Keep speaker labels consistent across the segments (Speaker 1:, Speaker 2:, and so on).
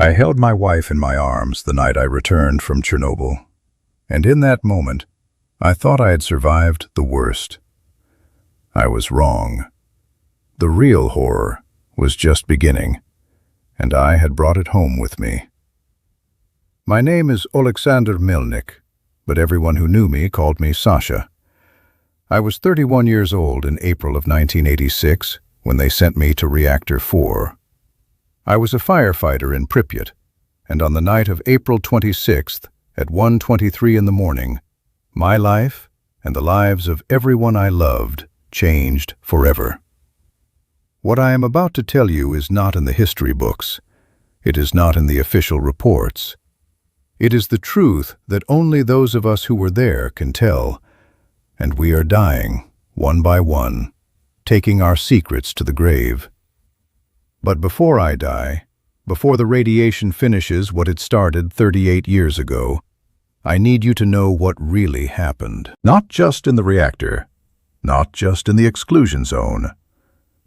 Speaker 1: I held my wife in my arms the night I returned from Chernobyl, and in that moment, I thought I had survived the worst. I was wrong. The real horror was just beginning, and I had brought it home with me. My name is Oleksandr Melnyk, but everyone who knew me called me Sasha. I was 31 years old in April of 1986 when they sent me to Reactor 4. I was a firefighter in Pripyat, and on the night of April 26th at 1:23 in the morning, my life and the lives of everyone I loved changed forever. What I am about to tell you is not in the history books. It is not in the official reports. It is the truth that only those of us who were there can tell, and we are dying, one by one, taking our secrets to the grave. But before I die, before the radiation finishes what it started 38 years ago, I need you to know what really happened. Not just in the reactor, not just in the exclusion zone,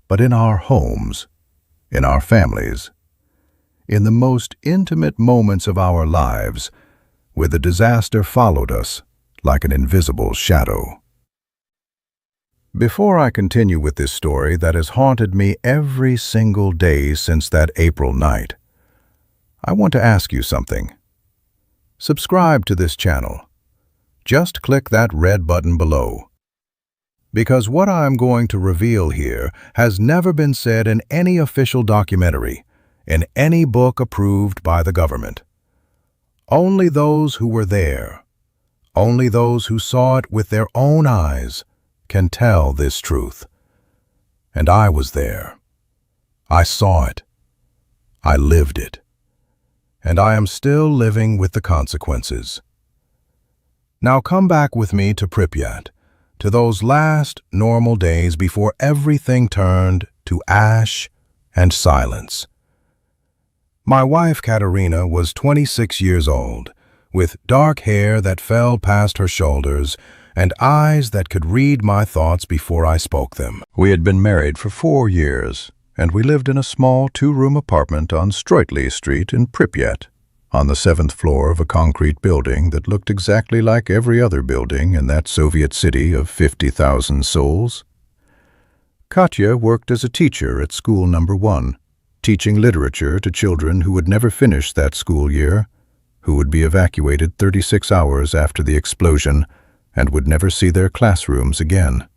Speaker 1: but in our homes, in our families, in the most intimate moments of our lives, where the disaster followed us like an invisible shadow. Before I continue with this story that has haunted me every single day since that April night, I want to ask you something. Subscribe to this channel. Just click that red button below. Because what I'm going to reveal here has never been said in any official documentary, in any book approved by the government. Only those who were there, only those who saw it with their own eyes, can tell this truth. And I was there. I saw it. I lived it. And I am still living with the consequences. Now come back with me to Pripyat, to those last normal days before everything turned to ash and silence. My wife Katerina was 26 years old, with dark hair that fell past her shoulders and eyes that could read my thoughts before I spoke them. We had been married for 4 years, and we lived in a small 2-room apartment on Stroitli Street in Pripyat, on the 7th floor of a concrete building that looked exactly like every other building in that Soviet city of 50,000 souls. Katya worked as a teacher at school number 1, teaching literature to children who would never finish that school year, who would be evacuated 36 hours after the explosion and would never see their classrooms again.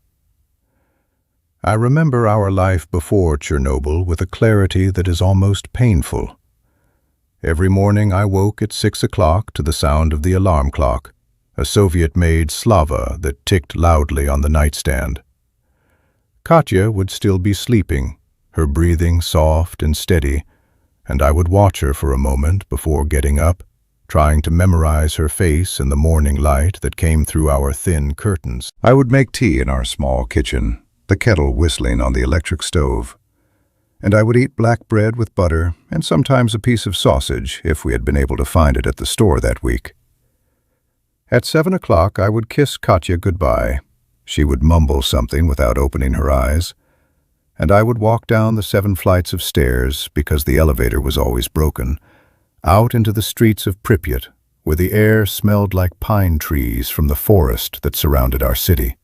Speaker 1: I remember our life before Chernobyl with a clarity that is almost painful. Every morning I woke at 6 o'clock to the sound of the alarm clock, a Soviet-made Slava that ticked loudly on the nightstand. Katya would still be sleeping, her breathing soft and steady, and I would watch her for a moment before getting up, trying to memorize her face in the morning light that came through our thin curtains. I would make tea in our small kitchen, the kettle whistling on the electric stove. And I would eat black bread with butter and sometimes a piece of sausage if we had been able to find it at the store that week. At 7 o'clock, I would kiss Katya goodbye. She would mumble something without opening her eyes, and I would walk down the 7 flights of stairs, because the elevator was always broken, out into the streets of Pripyat, where the air smelled like pine trees from the forest that surrounded our city.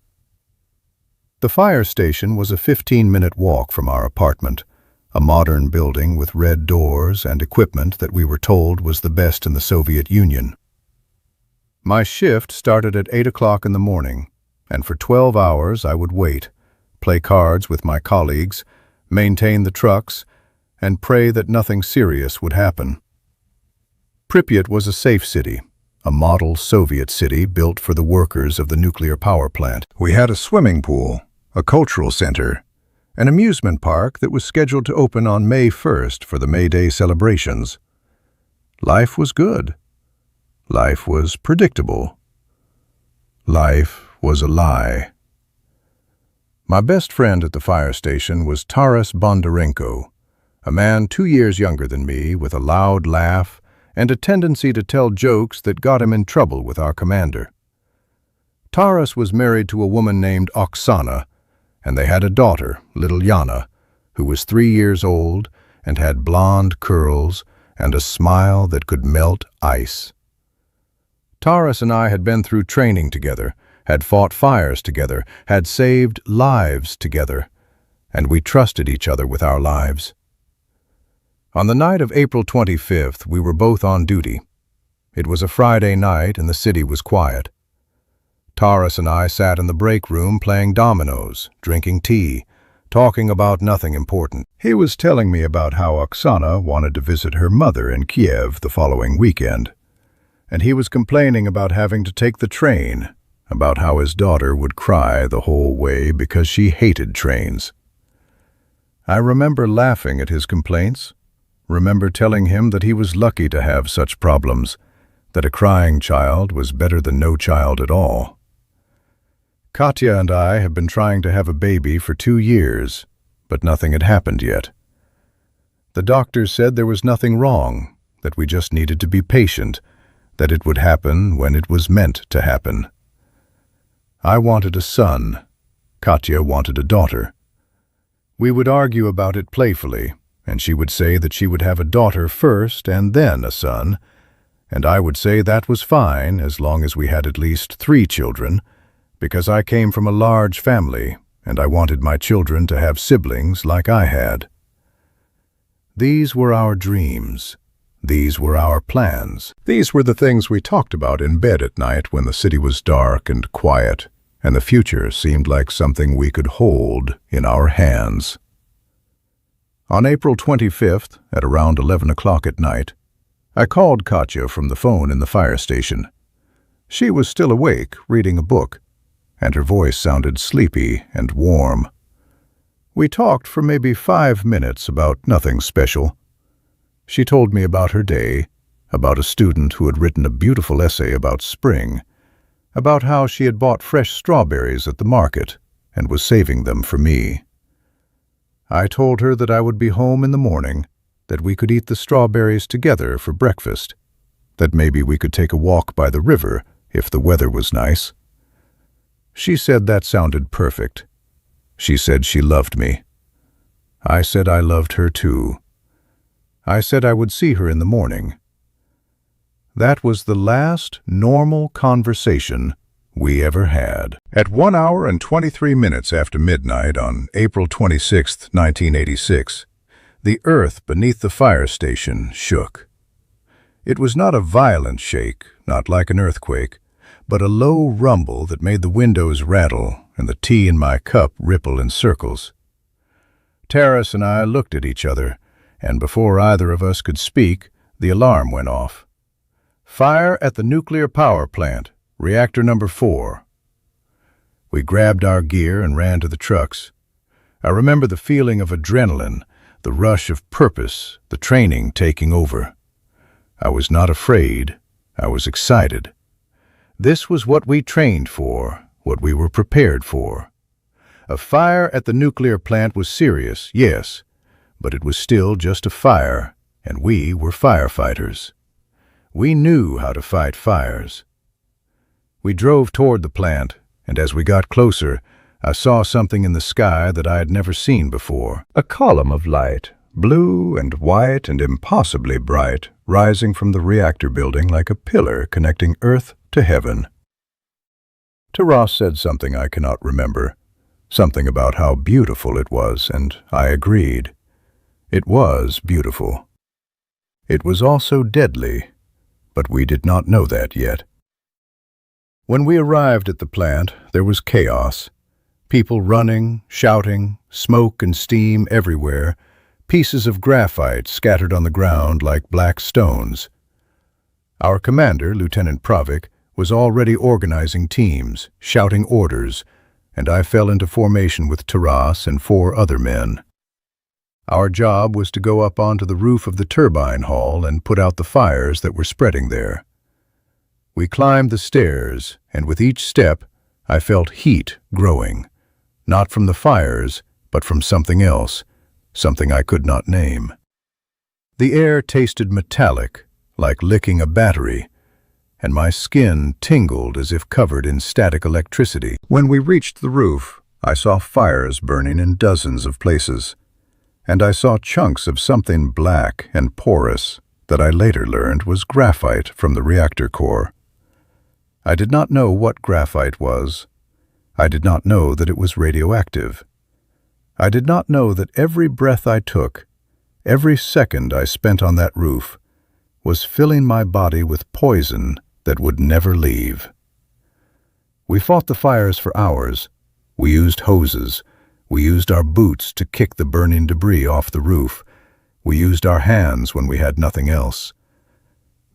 Speaker 1: The fire station was a 15-minute walk from our apartment, a modern building with red doors and equipment that we were told was the best in the Soviet Union. My shift started at 8 o'clock in the morning, and for 12 hours I would wait, play cards with my colleagues, maintain the trucks, and pray that nothing serious would happen. Pripyat was a safe city, a model Soviet city built for the workers of the nuclear power plant. We had a swimming pool, a cultural center, an amusement park that was scheduled to open on May 1st for the May Day celebrations. Life was good. Life was predictable. Life was a lie. My best friend at the fire station was Taras Bondarenko, a man 2 years younger than me with a loud laugh and a tendency to tell jokes that got him in trouble with our commander. Taras was married to a woman named Oksana, and they had a daughter, little Yana, who was 3 years old and had blonde curls and a smile that could melt ice. Taras and I had been through training together, had fought fires together, had saved lives together, and we trusted each other with our lives. On the night of April 25th, we were both on duty. It was a Friday night and the city was quiet. Taras and I sat in the break room playing dominoes, drinking tea, talking about nothing important. He was telling me about how Oksana wanted to visit her mother in Kiev the following weekend, and he was complaining about having to take the train, about how his daughter would cry the whole way because she hated trains. I remember laughing at his complaints, remember telling him that he was lucky to have such problems, that a crying child was better than no child at all. Katya and I have been trying to have a baby for 2 years, but nothing had happened yet. The doctors said there was nothing wrong, that we just needed to be patient, that it would happen when it was meant to happen. I wanted a son. Katya wanted a daughter. We would argue about it playfully, and she would say that she would have a daughter first and then a son, and I would say that was fine as long as we had at least 3 children, because I came from a large family and I wanted my children to have siblings like I had. These were our dreams. These were our plans. These were the things we talked about in bed at night when the city was dark and quiet, and the future seemed like something we could hold in our hands. On April 25th, at around 11 o'clock at night, I called Katya from the phone in the fire station. She was still awake, reading a book, and her voice sounded sleepy and warm. We talked for maybe 5 minutes about nothing special. She told me about her day, about a student who had written a beautiful essay about spring, about how she had bought fresh strawberries at the market and was saving them for me. I told her that I would be home in the morning, that we could eat the strawberries together for breakfast, that maybe we could take a walk by the river if the weather was nice. She said that sounded perfect. She said she loved me. I said I loved her too. I said I would see her in the morning. That was the last normal conversation we ever had. At 1 hour and 23 minutes after midnight on April 26, 1986, the earth beneath the fire station shook. It was not a violent shake, not like an earthquake, but a low rumble that made the windows rattle and the tea in my cup ripple in circles. Taras and I looked at each other, and before either of us could speak, the alarm went off. Fire at the nuclear power plant, reactor number 4. We grabbed our gear and ran to the trucks. I remember the feeling of adrenaline, the rush of purpose, the training taking over. I was not afraid. I was excited. This was what we trained for, what we were prepared for. A fire at the nuclear plant was serious, yes, but it was still just a fire, and we were firefighters. We knew how to fight fires. We drove toward the plant, and as we got closer, I saw something in the sky that I had never seen before. A column of light, blue and white and impossibly bright, rising from the reactor building like a pillar connecting earth to heaven. Taras said something I cannot remember, something about how beautiful it was, and I agreed. It was beautiful. It was also deadly, but we did not know that yet. When we arrived at the plant, there was chaos. People running, shouting, smoke and steam everywhere, pieces of graphite scattered on the ground like black stones. Our commander, Lieutenant Pravik, was already organizing teams, shouting orders, and I fell into formation with Taras and 4 other men. Our job was to go up onto the roof of the turbine hall and put out the fires that were spreading there. We climbed the stairs, and with each step, I felt heat growing, not from the fires, but from something else, something I could not name. The air tasted metallic, like licking a battery, and my skin tingled as if covered in static electricity. When we reached the roof, I saw fires burning in dozens of places, and I saw chunks of something black and porous that I later learned was graphite from the reactor core. I did not know what graphite was. I did not know that it was radioactive. I did not know that every breath I took, every second I spent on that roof, was filling my body with poison that would never leave. We fought the fires for hours. We used hoses. We used our boots to kick the burning debris off the roof. We used our hands when we had nothing else.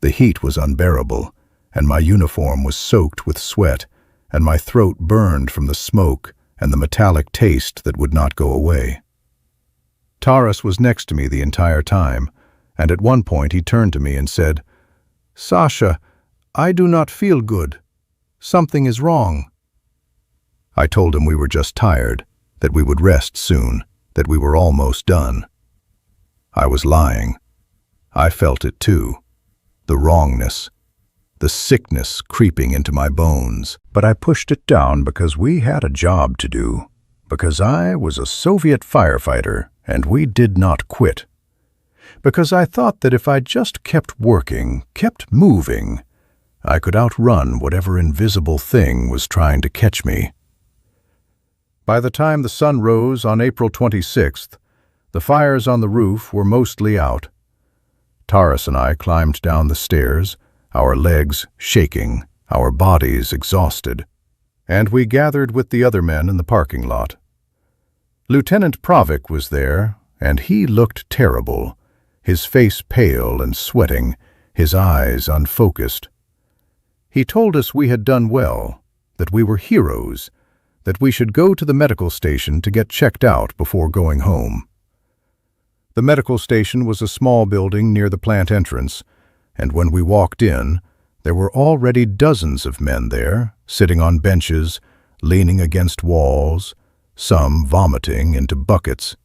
Speaker 1: The heat was unbearable, and my uniform was soaked with sweat, and my throat burned from the smoke and the metallic taste that would not go away. Taras was next to me the entire time, and at one point he turned to me and said, "Sasha, I do not feel good. Something is wrong." I told him we were just tired, that we would rest soon, that we were almost done. I was lying. I felt it too, the wrongness, the sickness creeping into my bones. But I pushed it down because we had a job to do, because I was a Soviet firefighter and we did not quit. Because I thought that if I just kept working, kept moving, I could outrun whatever invisible thing was trying to catch me. By the time the sun rose on April 26th, the fires on the roof were mostly out. Taras and I climbed down the stairs, our legs shaking, our bodies exhausted, and we gathered with the other men in the parking lot. Lieutenant Pravik was there, and he looked terrible, his face pale and sweating, his eyes unfocused. He told us we had done well, that we were heroes, that we should go to the medical station to get checked out before going home. The medical station was a small building near the plant entrance, and when we walked in, there were already dozens of men there, sitting on benches, leaning against walls, some vomiting into buckets.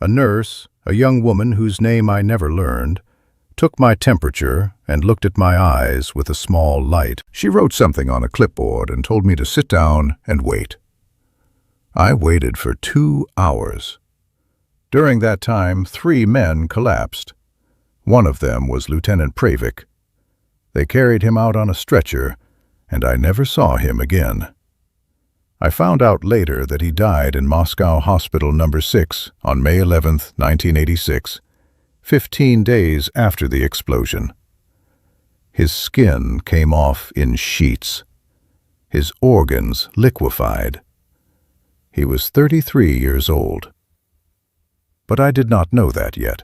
Speaker 1: A nurse, a young woman whose name I never learned, took my temperature and looked at my eyes with a small light. She wrote something on a clipboard and told me to sit down and wait. I waited for 2 hours. During that time, 3 men collapsed. One of them was Lieutenant Pravik. They carried him out on a stretcher, and I never saw him again. I found out later that he died in Moscow Hospital No. 6 on May 11, 1986, 15 days after the explosion. His skin came off in sheets. His organs liquefied. He was 33 years old. But I did not know that yet.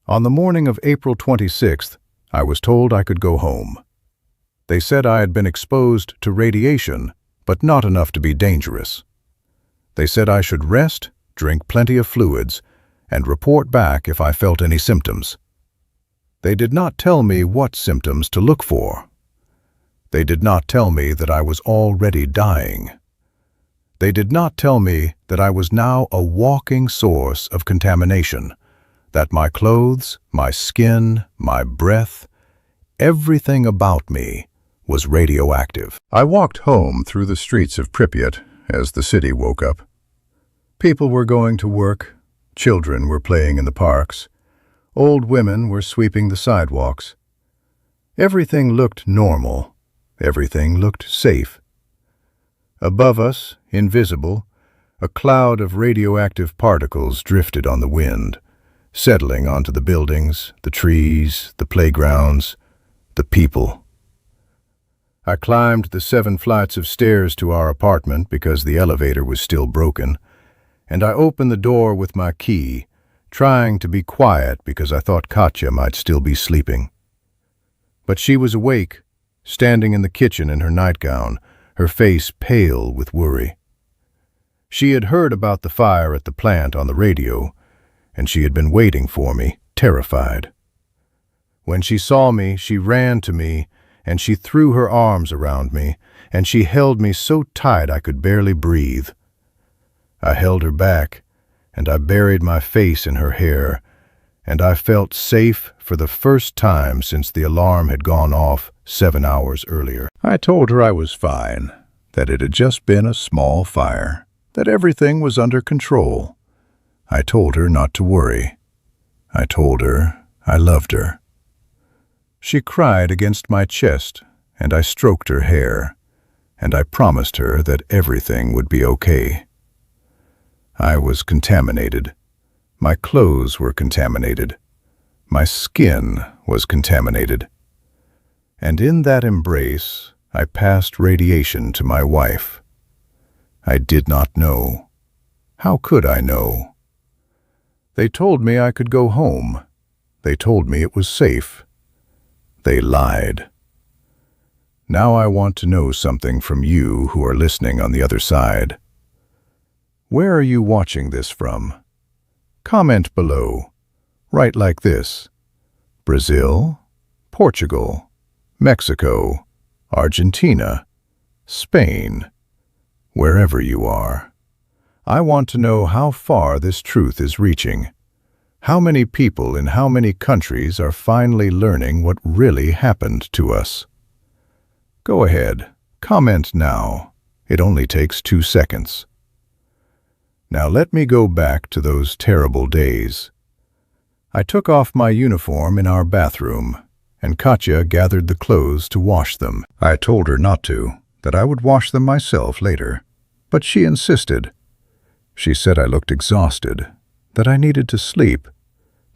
Speaker 1: On the morning of April 26th, I was told I could go home. They said I had been exposed to radiation, but not enough to be dangerous. They said I should rest, drink plenty of fluids, and report back if I felt any symptoms. They did not tell me what symptoms to look for. They did not tell me that I was already dying. They did not tell me that I was now a walking source of contamination, that my clothes, my skin, my breath, everything about me was radioactive. I walked home through the streets of Pripyat as the city woke up. People were going to work, children were playing in the parks, old women were sweeping the sidewalks. Everything looked normal, everything looked safe. Above us, invisible, a cloud of radioactive particles drifted on the wind, settling onto the buildings, the trees, the playgrounds, the people. I climbed the 7 flights of stairs to our apartment because the elevator was still broken, and I opened the door with my key, trying to be quiet because I thought Katya might still be sleeping. But she was awake, standing in the kitchen in her nightgown, her face pale with worry. She had heard about the fire at the plant on the radio, and she had been waiting for me, terrified. When she saw me, she ran to me, and she threw her arms around me, and she held me so tight I could barely breathe. I held her back, and I buried my face in her hair, and I felt safe for the first time since the alarm had gone off 7 hours earlier. I told her I was fine, that it had just been a small fire, that everything was under control. I told her not to worry. I told her I loved her. She cried against my chest, and I stroked her hair, and I promised her that everything would be okay. I was contaminated. My clothes were contaminated. My skin was contaminated. And in that embrace, I passed radiation to my wife. I did not know. How could I know? They told me I could go home. They told me it was safe. They lied. Now I want to know something from you who are listening on the other side. Where are you watching this from? Comment below. Write like this: Brazil, Portugal, Mexico, Argentina, Spain, wherever you are. I want to know how far this truth is reaching. How many people in how many countries are finally learning what really happened to us? Go ahead, comment now. It only takes 2 seconds. Now let me go back to those terrible days. I took off my uniform in our bathroom, and Katya gathered the clothes to wash them. I told her not to, that I would wash them myself later, but she insisted. She said I looked exhausted, that I needed to sleep,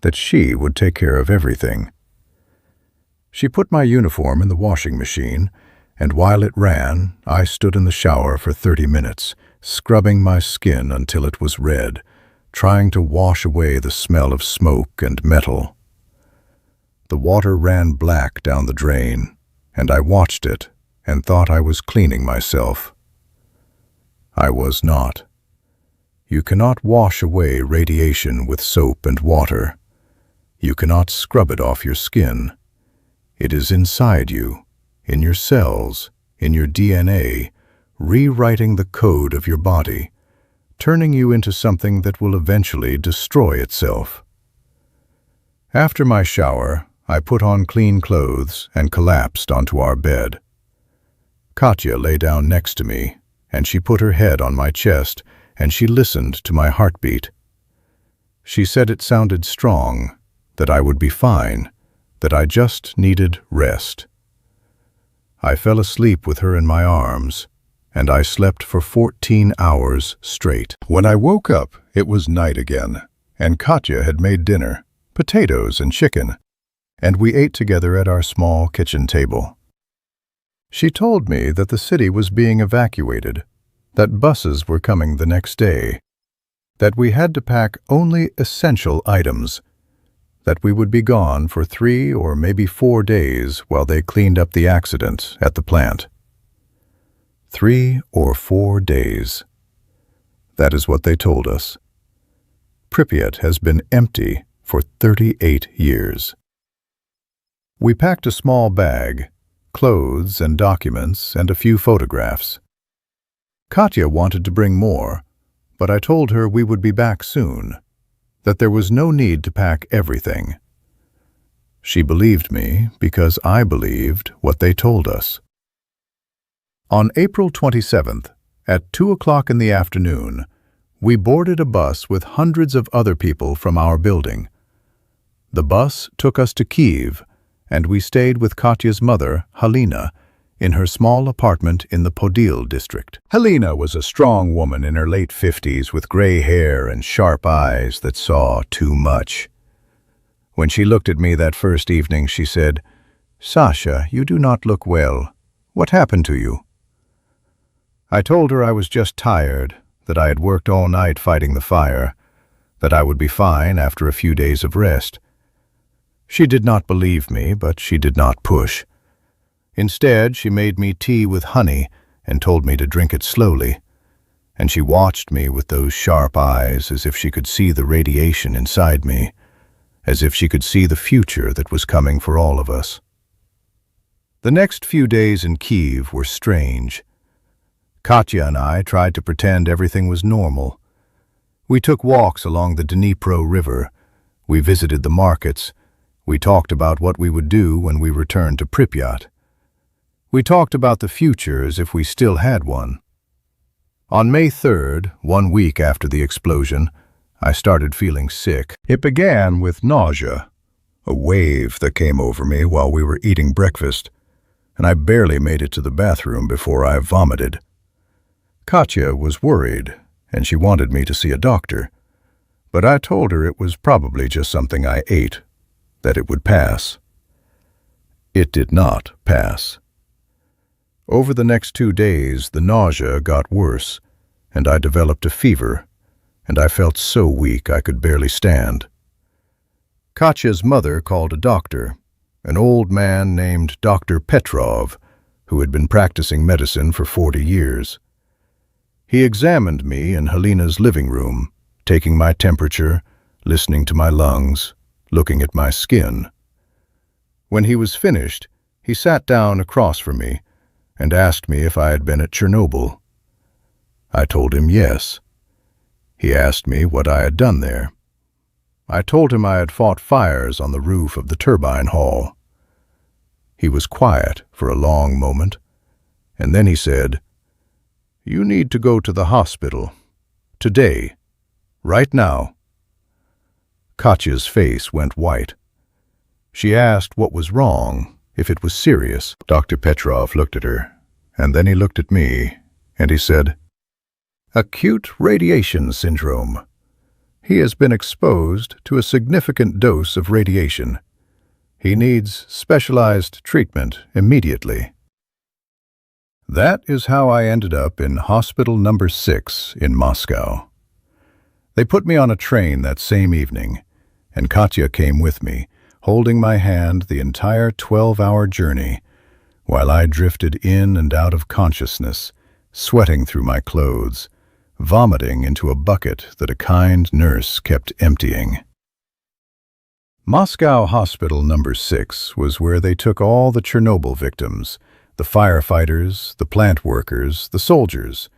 Speaker 1: that she would take care of everything. She put my uniform in the washing machine, and while it ran, I stood in the shower for 30 minutes, scrubbing my skin until it was red, trying to wash away the smell of smoke and metal. The water ran black down the drain, and I watched it and thought I was cleaning myself. I was not. You cannot wash away radiation with soap and water. You cannot scrub it off your skin. It is inside you, in your cells, in your DNA, rewriting the code of your body, turning you into something that will eventually destroy itself. After my shower, I put on clean clothes and collapsed onto our bed. Katya lay down next to me, and she put her head on my chest, and she listened to my heartbeat. She said it sounded strong, that I would be fine, that I just needed rest. I fell asleep with her in my arms, and I slept for 14 hours straight. When I woke up, it was night again, and Katya had made dinner, potatoes and chicken, and we ate together at our small kitchen table. She told me that the city was being evacuated, that buses were coming the next day, that we had to pack only essential items, that we would be gone for 3 or maybe 4 days while they cleaned up the accident at the plant. 3 or 4 days. That is what they told us. Pripyat has been empty for 38 years. We packed a small bag, clothes and documents, and a few photographs. Katya wanted to bring more, but I told her we would be back soon, that there was no need to pack everything. She believed me because I believed what they told us. On April 27th, at 2 o'clock in the afternoon, we boarded a bus with hundreds of other people from our building. The bus took us to Kyiv, and we stayed with Katya's mother, Halina, in her small apartment in the Podil district. Halina was a strong woman in her late 50s with gray hair and sharp eyes that saw too much. When she looked at me that first evening, she said, "Sasha, you do not look well. What happened to you?" I told her I was just tired, that I had worked all night fighting the fire, that I would be fine after a few days of rest. She did not believe me, but she did not push. Instead, she made me tea with honey and told me to drink it slowly, and she watched me with those sharp eyes as if she could see the radiation inside me, as if she could see the future that was coming for all of us. The next few days in Kyiv were strange. Katya and I tried to pretend everything was normal. We took walks along the Dnipro River. We visited the markets. We talked about what we would do when we returned to Pripyat. We talked about the future as if we still had one. On May 3rd, 1 week after the explosion, I started feeling sick. It began with nausea, a wave that came over me while we were eating breakfast, and I barely made it to the bathroom before I vomited. Katya was worried, and she wanted me to see a doctor, but I told her it was probably just something I ate, that it would pass. It did not pass. Over the next 2 days, the nausea got worse, and I developed a fever, and I felt so weak I could barely stand. Katya's mother called a doctor, an old man named Dr. Petrov, who had been practicing medicine for 40 years. He examined me in Helena's living room, taking my temperature, listening to my lungs, looking at my skin. When he was finished, he sat down across from me and asked me if I had been at Chernobyl. I told him yes. He asked me what I had done there. I told him I had fought fires on the roof of the turbine hall. He was quiet for a long moment, and then he said, "You need to go to the hospital. Today. Right now." Katya's face went white. She asked what was wrong, if it was serious. Dr. Petrov looked at her, and then he looked at me, and he said, "Acute radiation syndrome. He has been exposed to a significant dose of radiation. He needs specialized treatment immediately." That is how I ended up in Hospital Number 6 in Moscow. They put me on a train that same evening, and Katya came with me, holding my hand the entire 12-hour journey, while I drifted in and out of consciousness, sweating through my clothes, vomiting into a bucket that a kind nurse kept emptying. Moscow Hospital Number 6 was where they took all the Chernobyl victims, the firefighters, the plant workers, the soldiers,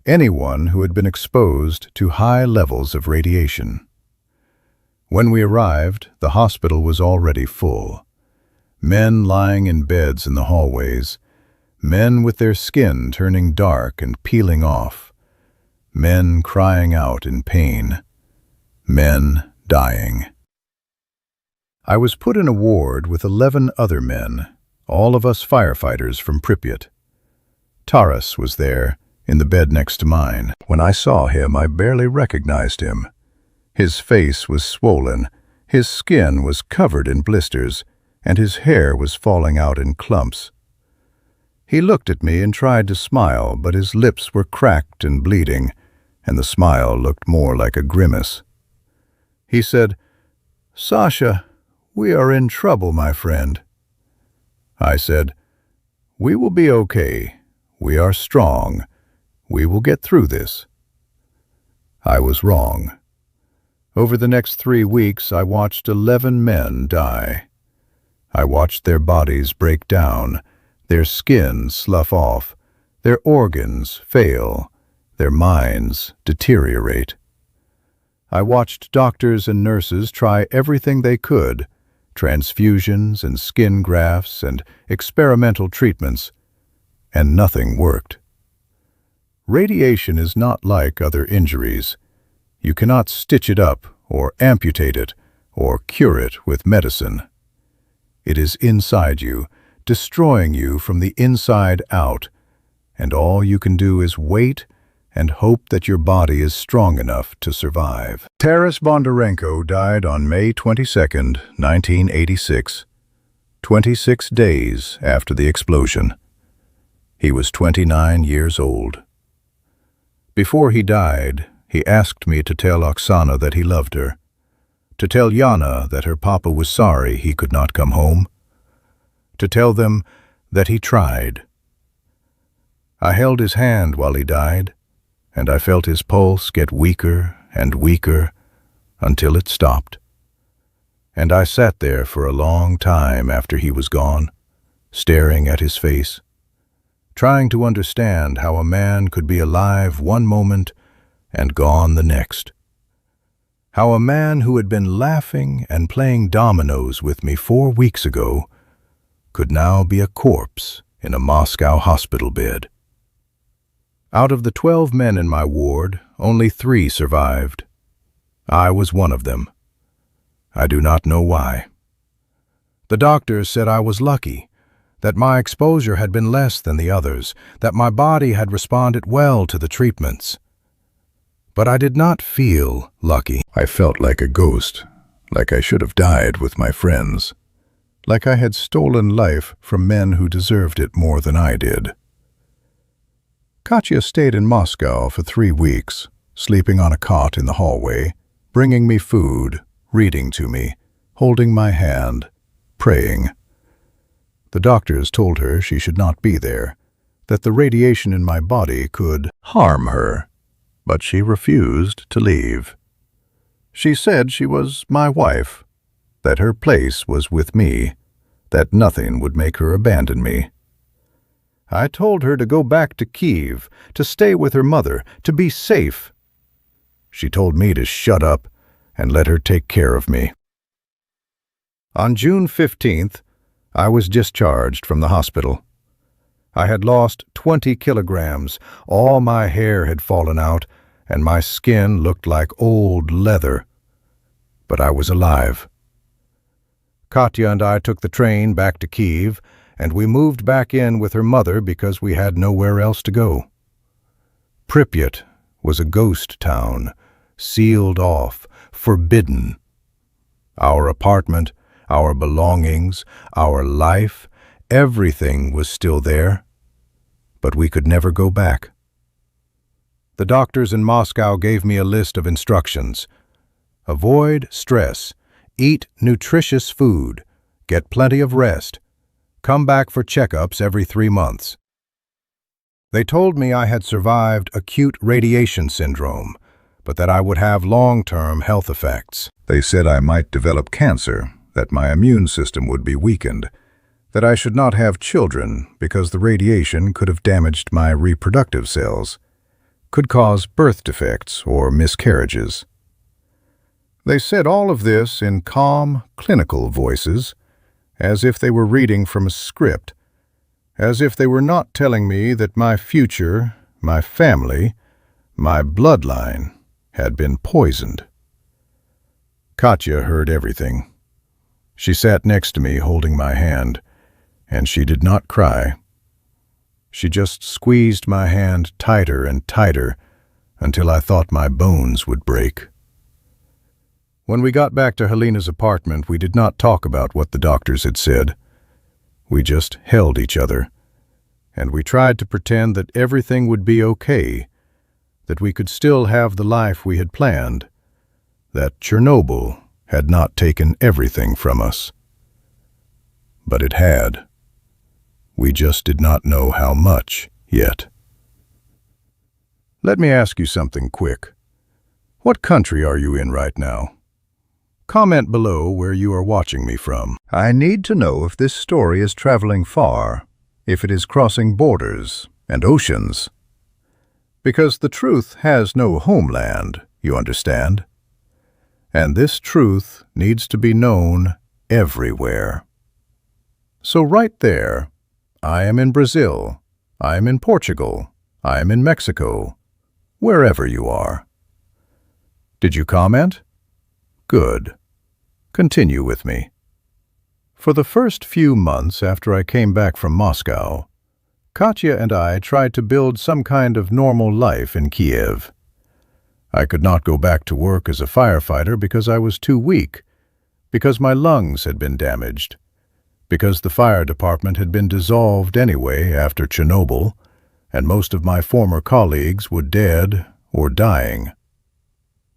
Speaker 1: anyone who had been exposed to high levels of radiation. When we arrived, the hospital was already full. Men lying in beds in the hallways, men with their skin turning dark and peeling off, men crying out in pain, men dying. I was put in a ward with 11 other men, all of us firefighters from Pripyat. Taras was there, in the bed next to mine. When I saw him, I barely recognized him. His face was swollen, his skin was covered in blisters, and his hair was falling out in clumps. He looked at me and tried to smile, but his lips were cracked and bleeding, and the smile looked more like a grimace. He said, "Sasha, we are in trouble, my friend." I said, "We will be okay. We are strong. We will get through this." I was wrong. Over the next 3 weeks, I watched 11 men die. I watched their bodies break down, their skin slough off, their organs fail, their minds deteriorate. I watched doctors and nurses try everything they could, transfusions and skin grafts and experimental treatments, and nothing worked. Radiation is not like other injuries. You cannot stitch it up or amputate it or cure it with medicine. It is inside you, destroying you from the inside out, and all you can do is wait and hope that your body is strong enough to survive. Taras Bondarenko died on May 22, 1986, 26 days after the explosion. He was 29 years old. Before he died, he asked me to tell Oksana that he loved her, to tell Yana that her papa was sorry he could not come home, to tell them that he tried. I held his hand while he died, and I felt his pulse get weaker and weaker until it stopped. And I sat there for a long time after he was gone, staring at his face, trying to understand how a man could be alive one moment and gone the next. How a man who had been laughing and playing dominoes with me 4 weeks ago could now be a corpse in a Moscow hospital bed. Out of the 12 men in my ward, only 3 survived. I was one of them. I do not know why. The doctors said I was lucky, that my exposure had been less than the others, that my body had responded well to the treatments. But I did not feel lucky. I felt like a ghost, like I should have died with my friends, like I had stolen life from men who deserved it more than I did. Katya stayed in Moscow for 3 weeks, sleeping on a cot in the hallway, bringing me food, reading to me, holding my hand, praying. The doctors told her she should not be there, that the radiation in my body could harm her, but she refused to leave. She said she was my wife, that her place was with me, that nothing would make her abandon me. I told her to go back to Kyiv, to stay with her mother, to be safe. She told me to shut up and let her take care of me. On June 15th, I was discharged from the hospital. I had lost 20 kilograms, all my hair had fallen out, and my skin looked like old leather. But I was alive. Katya and I took the train back to Kyiv, and we moved back in with her mother because we had nowhere else to go. Pripyat was a ghost town, sealed off, forbidden. Our apartment, our belongings, our life, everything was still there, but we could never go back. The doctors in Moscow gave me a list of instructions. Avoid stress, eat nutritious food, get plenty of rest, come back for checkups every 3 months. They told me I had survived acute radiation syndrome, but that I would have long-term health effects. They said I might develop cancer, that my immune system would be weakened, that I should not have children because the radiation could have damaged my reproductive cells, could cause birth defects or miscarriages. They said all of this in calm, clinical voices, as if they were reading from a script, as if they were not telling me that my future, my family, my bloodline had been poisoned. Katya heard everything. She sat next to me holding my hand, and she did not cry. She just squeezed my hand tighter and tighter until I thought my bones would break. When we got back to Helena's apartment, we did not talk about what the doctors had said. We just held each other, and we tried to pretend that everything would be okay, that we could still have the life we had planned, that Chernobyl had not taken everything from us. But it had. We just did not know how much yet. Let me ask you something quick. What country are you in right now? Comment below where you are watching me from. I need to know if this story is traveling far, if it is crossing borders and oceans. Because the truth has no homeland, you understand? And this truth needs to be known everywhere. So right there, I am in Brazil, I am in Portugal, I am in Mexico, wherever you are. Did you comment? Good. Continue with me. For the first few months after I came back from Moscow, Katya and I tried to build some kind of normal life in Kyiv. I could not go back to work as a firefighter because I was too weak, because my lungs had been damaged, because the fire department had been dissolved anyway after Chernobyl, and most of my former colleagues were dead or dying.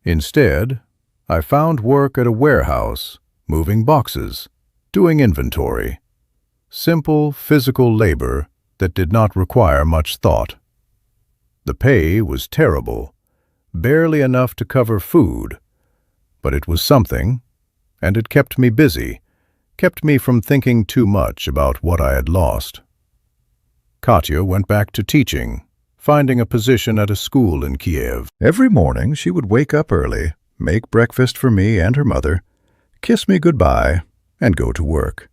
Speaker 1: Instead, I found work at a warehouse, moving boxes, doing inventory. Simple physical labor that did not require much thought. The pay was terrible, barely enough to cover food, but it was something, and it kept me busy, kept me from thinking too much about what I had lost. Katya went back to teaching, finding a position at a school in Kyiv. Every morning she would wake up early, make breakfast for me and her mother, kiss me goodbye, and go to work.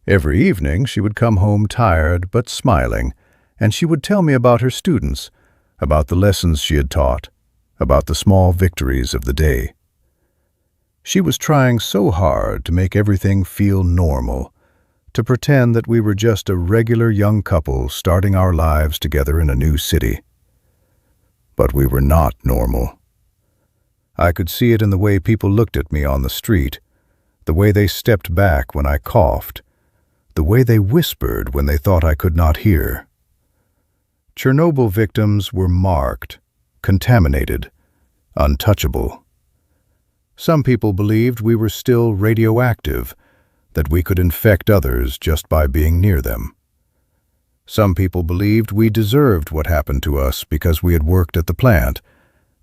Speaker 1: Every evening she would come home tired but smiling, and she would tell me about her students, about the lessons she had taught, about the small victories of the day. She was trying so hard to make everything feel normal, to pretend that we were just a regular young couple starting our lives together in a new city. But we were not normal. I could see it in the way people looked at me on the street, the way they stepped back when I coughed, the way they whispered when they thought I could not hear. Chernobyl victims were marked, contaminated, untouchable. Some people believed we were still radioactive, that we could infect others just by being near them. Some people believed we deserved what happened to us because we had worked at the plant,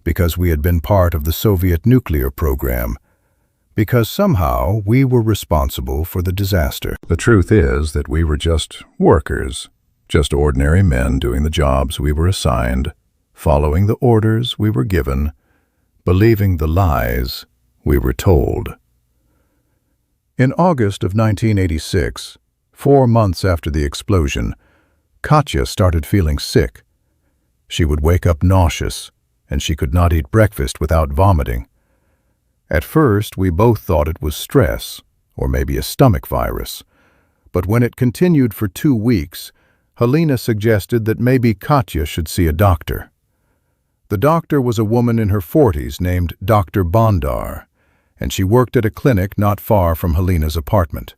Speaker 1: because we had been part of the Soviet nuclear program, because somehow we were responsible for the disaster. The truth is that we were just workers, just ordinary men doing the jobs we were assigned, following the orders we were given, believing the lies we were told. In August of 1986, 4 months after the explosion, Katya started feeling sick. She would wake up nauseous, and she could not eat breakfast without vomiting. At first, we both thought it was stress, or maybe a stomach virus. But when it continued for 2 weeks, Helena suggested that maybe Katya should see a doctor. The doctor was a woman in her 40s named Dr. Bondar, and she worked at a clinic not far from Helena's apartment.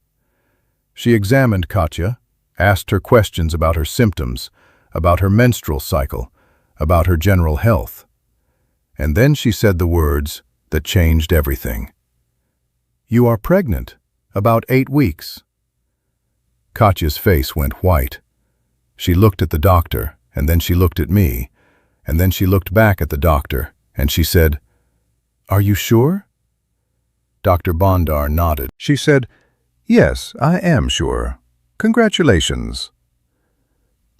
Speaker 1: She examined Katya, asked her questions about her symptoms, about her menstrual cycle, about her general health. And then she said the words that changed everything. "You are pregnant, about 8 weeks." Katya's face went white. She looked at the doctor, and then she looked at me, and then she looked back at the doctor, and she said, "Are you sure?" Dr. Bondar nodded. She said, "Yes, I am sure. Congratulations."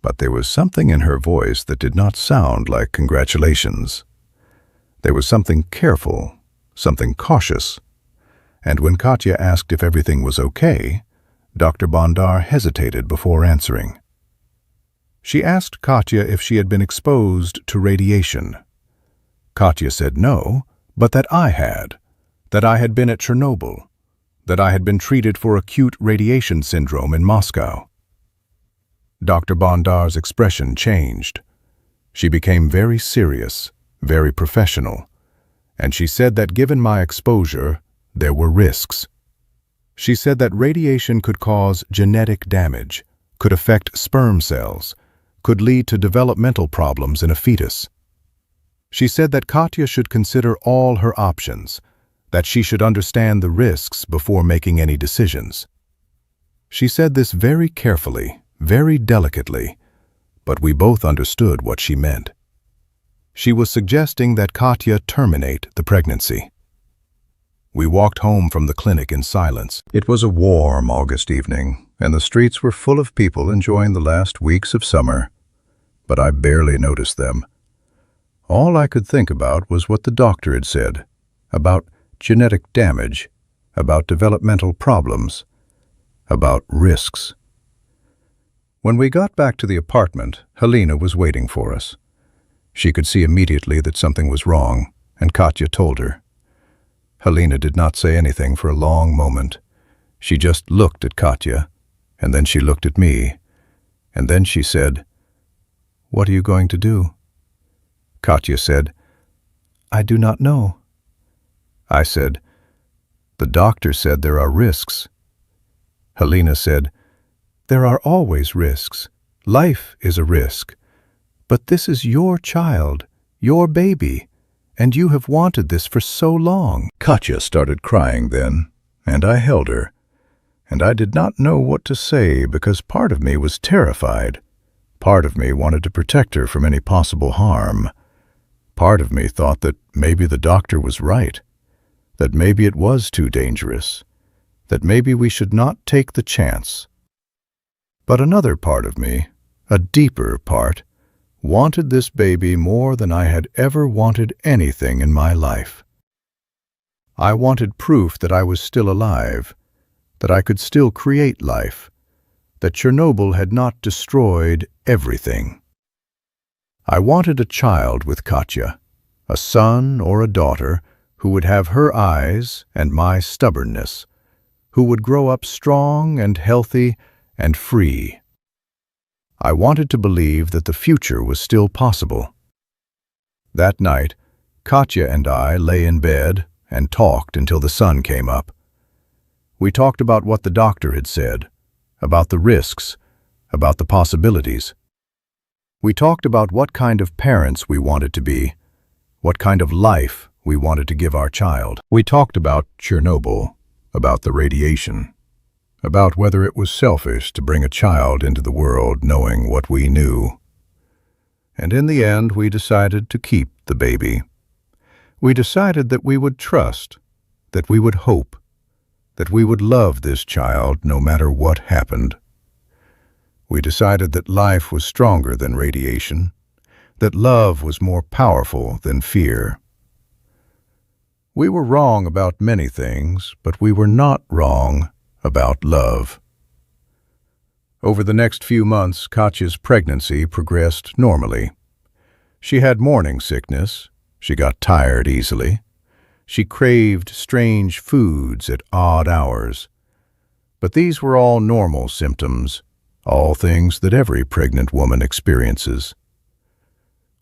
Speaker 1: But there was something in her voice that did not sound like congratulations. There was something careful, something cautious. And when Katya asked if everything was okay, Dr. Bondar hesitated before answering. She asked Katya if she had been exposed to radiation. Katya said no, but that I had been at Chernobyl, that I had been treated for acute radiation syndrome in Moscow. Dr. Bondar's expression changed. She became very serious, very professional, and she said that given my exposure, there were risks. She said that radiation could cause genetic damage, could affect sperm cells, could lead to developmental problems in a fetus. She said that Katya should consider all her options, that she should understand the risks before making any decisions. She said this very carefully, very delicately, but we both understood what she meant. She was suggesting that Katya terminate the pregnancy. We walked home from the clinic in silence. It was a warm August evening, and the streets were full of people enjoying the last weeks of summer. But I barely noticed them. All I could think about was what the doctor had said, about genetic damage, about developmental problems, about risks. When we got back to the apartment, Helena was waiting for us. She could see immediately that something was wrong, and Katya told her. Helena did not say anything for a long moment. She just looked at Katya, and then she looked at me, and then she said, "What are you going to do?" Katya said, "I do not know." I said, "The doctor said there are risks." Helena said, "There are always risks. Life is a risk. But this is your child, your baby, and you have wanted this for so long." Katya started crying then, and I held her, and I did not know what to say because part of me was terrified. Part of me wanted to protect her from any possible harm. Part of me thought that maybe the doctor was right, that maybe it was too dangerous, that maybe we should not take the chance. But another part of me, a deeper part, wanted this baby more than I had ever wanted anything in my life. I wanted proof that I was still alive, that I could still create life, that Chernobyl had not destroyed everything. I wanted a child with Katya, a son or a daughter, who would have her eyes and my stubbornness, who would grow up strong and healthy and free. I wanted to believe that the future was still possible. That night, Katya and I lay in bed and talked until the sun came up. We talked about what the doctor had said, about the risks, about the possibilities. We talked about what kind of parents we wanted to be, what kind of life we wanted to give our child. We talked about Chernobyl, about the radiation, about whether it was selfish to bring a child into the world knowing what we knew. And in the end, we decided to keep the baby. We decided that we would trust, that we would hope, that we would love this child no matter what happened. We decided that life was stronger than radiation, that love was more powerful than fear. We were wrong about many things, but we were not wrong about love. Over the next few months, Katya's pregnancy progressed normally. She had morning sickness, she got tired easily, she craved strange foods at odd hours. But these were all normal symptoms, all things that every pregnant woman experiences.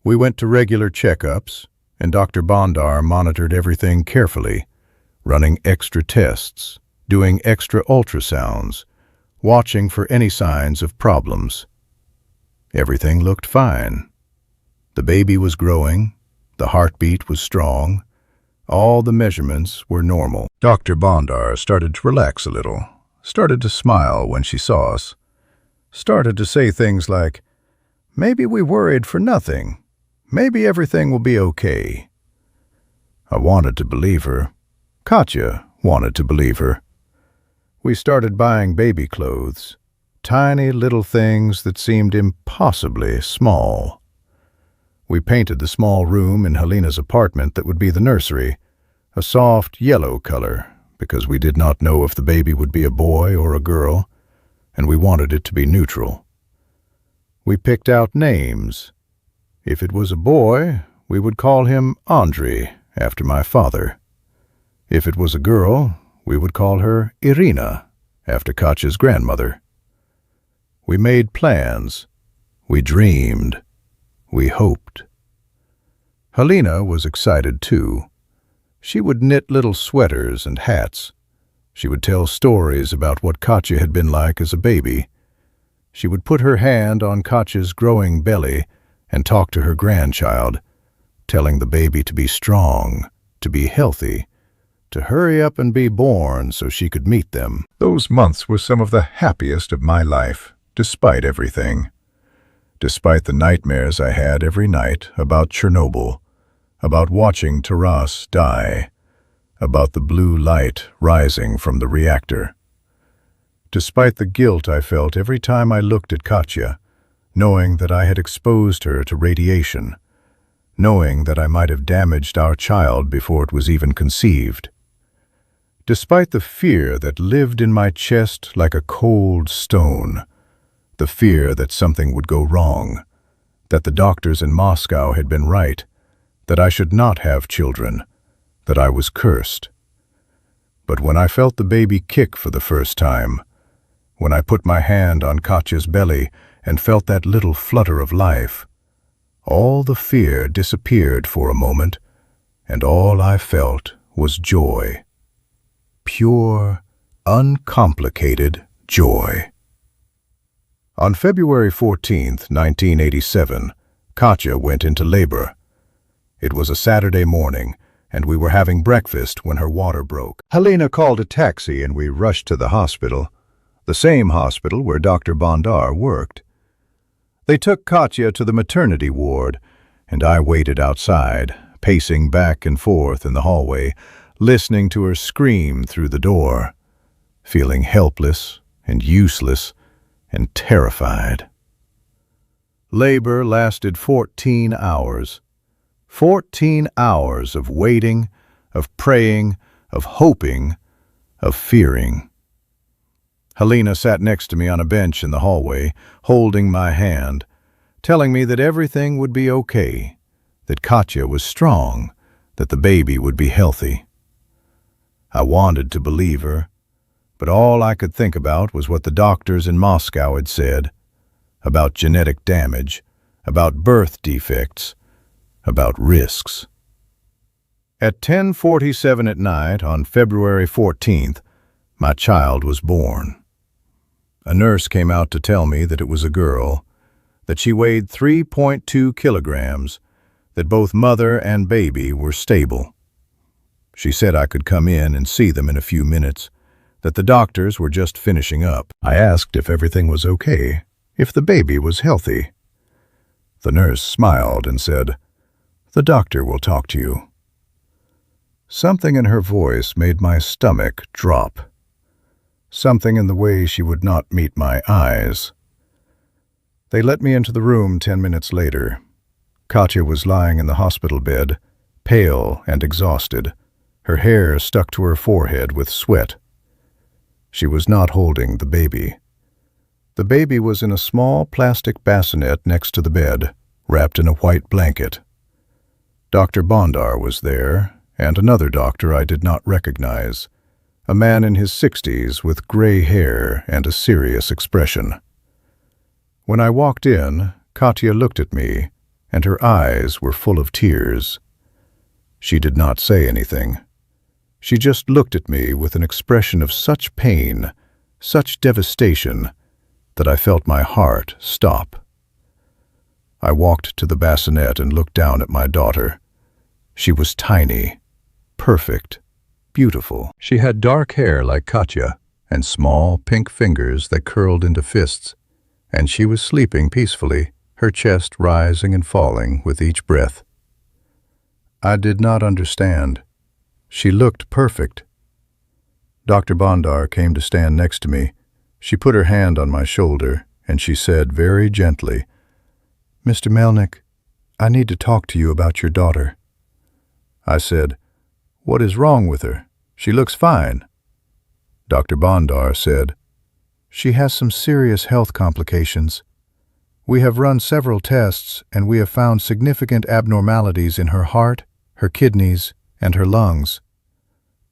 Speaker 1: We went to regular checkups, and Dr. Bondar monitored everything carefully, running extra tests, doing extra ultrasounds, watching for any signs of problems. Everything looked fine. The baby was growing, the heartbeat was strong, all the measurements were normal. Dr. Bondar started to relax a little, started to smile when she saw us, started to say things like, "Maybe we worried for nothing. Maybe everything will be okay." I wanted to believe her. Katya wanted to believe her. We started buying baby clothes, tiny little things that seemed impossibly small. We painted the small room in Helena's apartment that would be the nursery, a soft yellow color, because we did not know if the baby would be a boy or a girl, and we wanted it to be neutral. We picked out names. If it was a boy, we would call him Andrei, after my father. If it was a girl, we would call her Irina, after Katya's grandmother. We made plans. We dreamed. We hoped. Helena was excited too. She would knit little sweaters and hats. She would tell stories about what Katya had been like as a baby. She would put her hand on Katya's growing belly and talk to her grandchild, telling the baby to be strong, to be healthy, to hurry up and be born so she could meet them. Those months were some of the happiest of my life, despite everything. Despite the nightmares I had every night about Chernobyl, about watching Taras die, about the blue light rising from the reactor. Despite the guilt I felt every time I looked at Katya, knowing that I had exposed her to radiation, knowing that I might have damaged our child before it was even conceived. Despite the fear that lived in my chest like a cold stone, the fear that something would go wrong, that the doctors in Moscow had been right, that I should not have children, that I was cursed. But when I felt the baby kick for the first time, when I put my hand on Katya's belly and felt that little flutter of life, all the fear disappeared for a moment, and all I felt was joy. Pure, uncomplicated joy. On February 14th, 1987, Katya went into labor. It was a Saturday morning, and we were having breakfast when her water broke. Helena called a taxi and we rushed to the hospital, the same hospital where Dr. Bondar worked. They took Katya to the maternity ward, and I waited outside, pacing back and forth in the hallway, listening to her scream through the door, feeling helpless and useless and terrified. Labor lasted 14 hours. 14 hours of waiting, of praying, of hoping, of fearing. Helena sat next to me on a bench in the hallway, holding my hand, telling me that everything would be okay, that Katya was strong, that the baby would be healthy. I wanted to believe her, but all I could think about was what the doctors in Moscow had said about genetic damage, about birth defects, about risks. At 10:47 at night on February 14th, my child was born. A nurse came out to tell me that it was a girl, that she weighed 3.2 kilograms, that both mother and baby were stable. She said I could come in and see them in a few minutes, that the doctors were just finishing up. I asked if everything was okay, if the baby was healthy. The nurse smiled and said, "The doctor will talk to you." Something in her voice made my stomach drop. Something in the way she would not meet my eyes. They let me into the room 10 minutes later. Katya was lying in the hospital bed, pale and exhausted, her hair stuck to her forehead with sweat. She was not holding the baby. The baby was in a small plastic bassinet next to the bed, wrapped in a white blanket. Dr. Bondar was there, and another doctor I did not recognize, a man in his 60s with gray hair and a serious expression. When I walked in, Katya looked at me, and her eyes were full of tears. She did not say anything. She just looked at me with an expression of such pain, such devastation, that I felt my heart stop. I walked to the bassinet and looked down at my daughter. She was tiny, perfect, beautiful. She had dark hair like Katya and small pink fingers that curled into fists, and she was sleeping peacefully, her chest rising and falling with each breath. I did not understand. She looked perfect. Dr. Bondar came to stand next to me. She put her hand on my shoulder, and she said very gently, "Mr. Melnyk, I need to talk to you about your daughter." I said, "What is wrong with her? She looks fine." Dr. Bondar said, "She has some serious health complications. We have run several tests, and we have found significant abnormalities in her heart, her kidneys, and her lungs.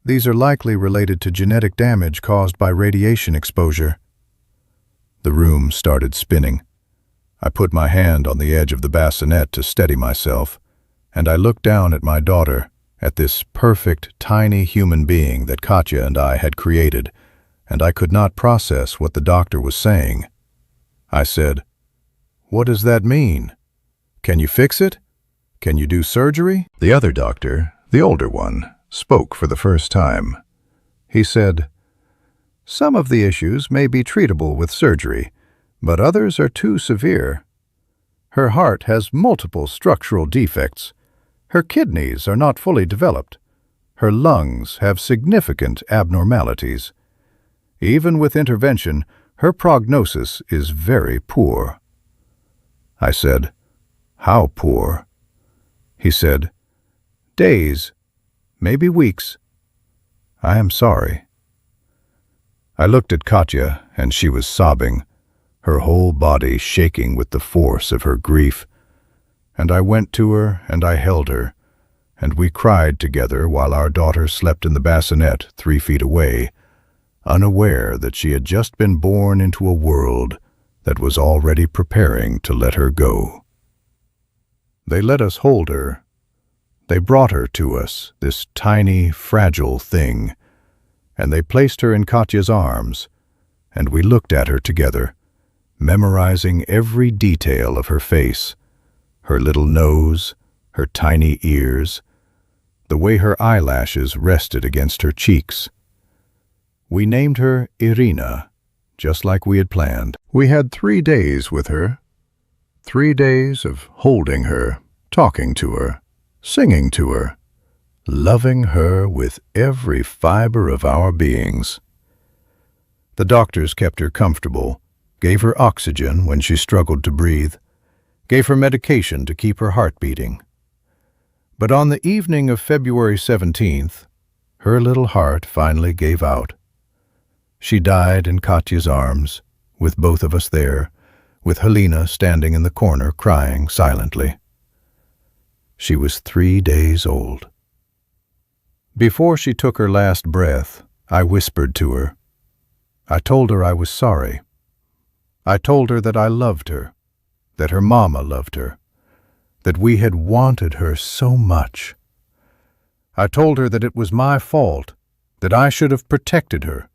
Speaker 1: These are likely related to genetic damage caused by radiation exposure." The room started spinning. I put my hand on the edge of the bassinet to steady myself, and I looked down at my daughter, at this perfect, tiny human being that Katya and I had created, and I could not process what the doctor was saying. I said, "What does that mean? Can you fix it? Can you do surgery?" The other doctor, the older one, spoke for the first time. He said, "Some of the issues may be treatable with surgery, but others are too severe. Her heart has multiple structural defects. Her kidneys are not fully developed. Her lungs have significant abnormalities. Even with intervention, her prognosis is very poor." I said, "How poor?" He said, "Days, maybe weeks. I am sorry." I looked at Katya, and she was sobbing, her whole body shaking with the force of her grief. And I went to her, and I held her, and we cried together while our daughter slept in the bassinet 3 feet away, unaware that she had just been born into a world that was already preparing to let her go. They let us hold her. They brought her to us, this tiny, fragile thing, and they placed her in Katya's arms, and we looked at her together, memorizing every detail of her face, her little nose, her tiny ears, the way her eyelashes rested against her cheeks. We named her Irina, just like we had planned. We had 3 days with her, 3 days of holding her, talking to her, singing to her, loving her with every fiber of our beings. The doctors kept her comfortable, gave her oxygen when she struggled to breathe, gave her medication to keep her heart beating. But on the evening of February 17th, her little heart finally gave out. She died in Katya's arms, with both of us there, with Helena standing in the corner crying silently. She was 3 days old. Before she took her last breath, I whispered to her. I told her I was sorry. I told her that I loved her, that her mama loved her, that we had wanted her so much. I told her that it was my fault, that I should have protected her,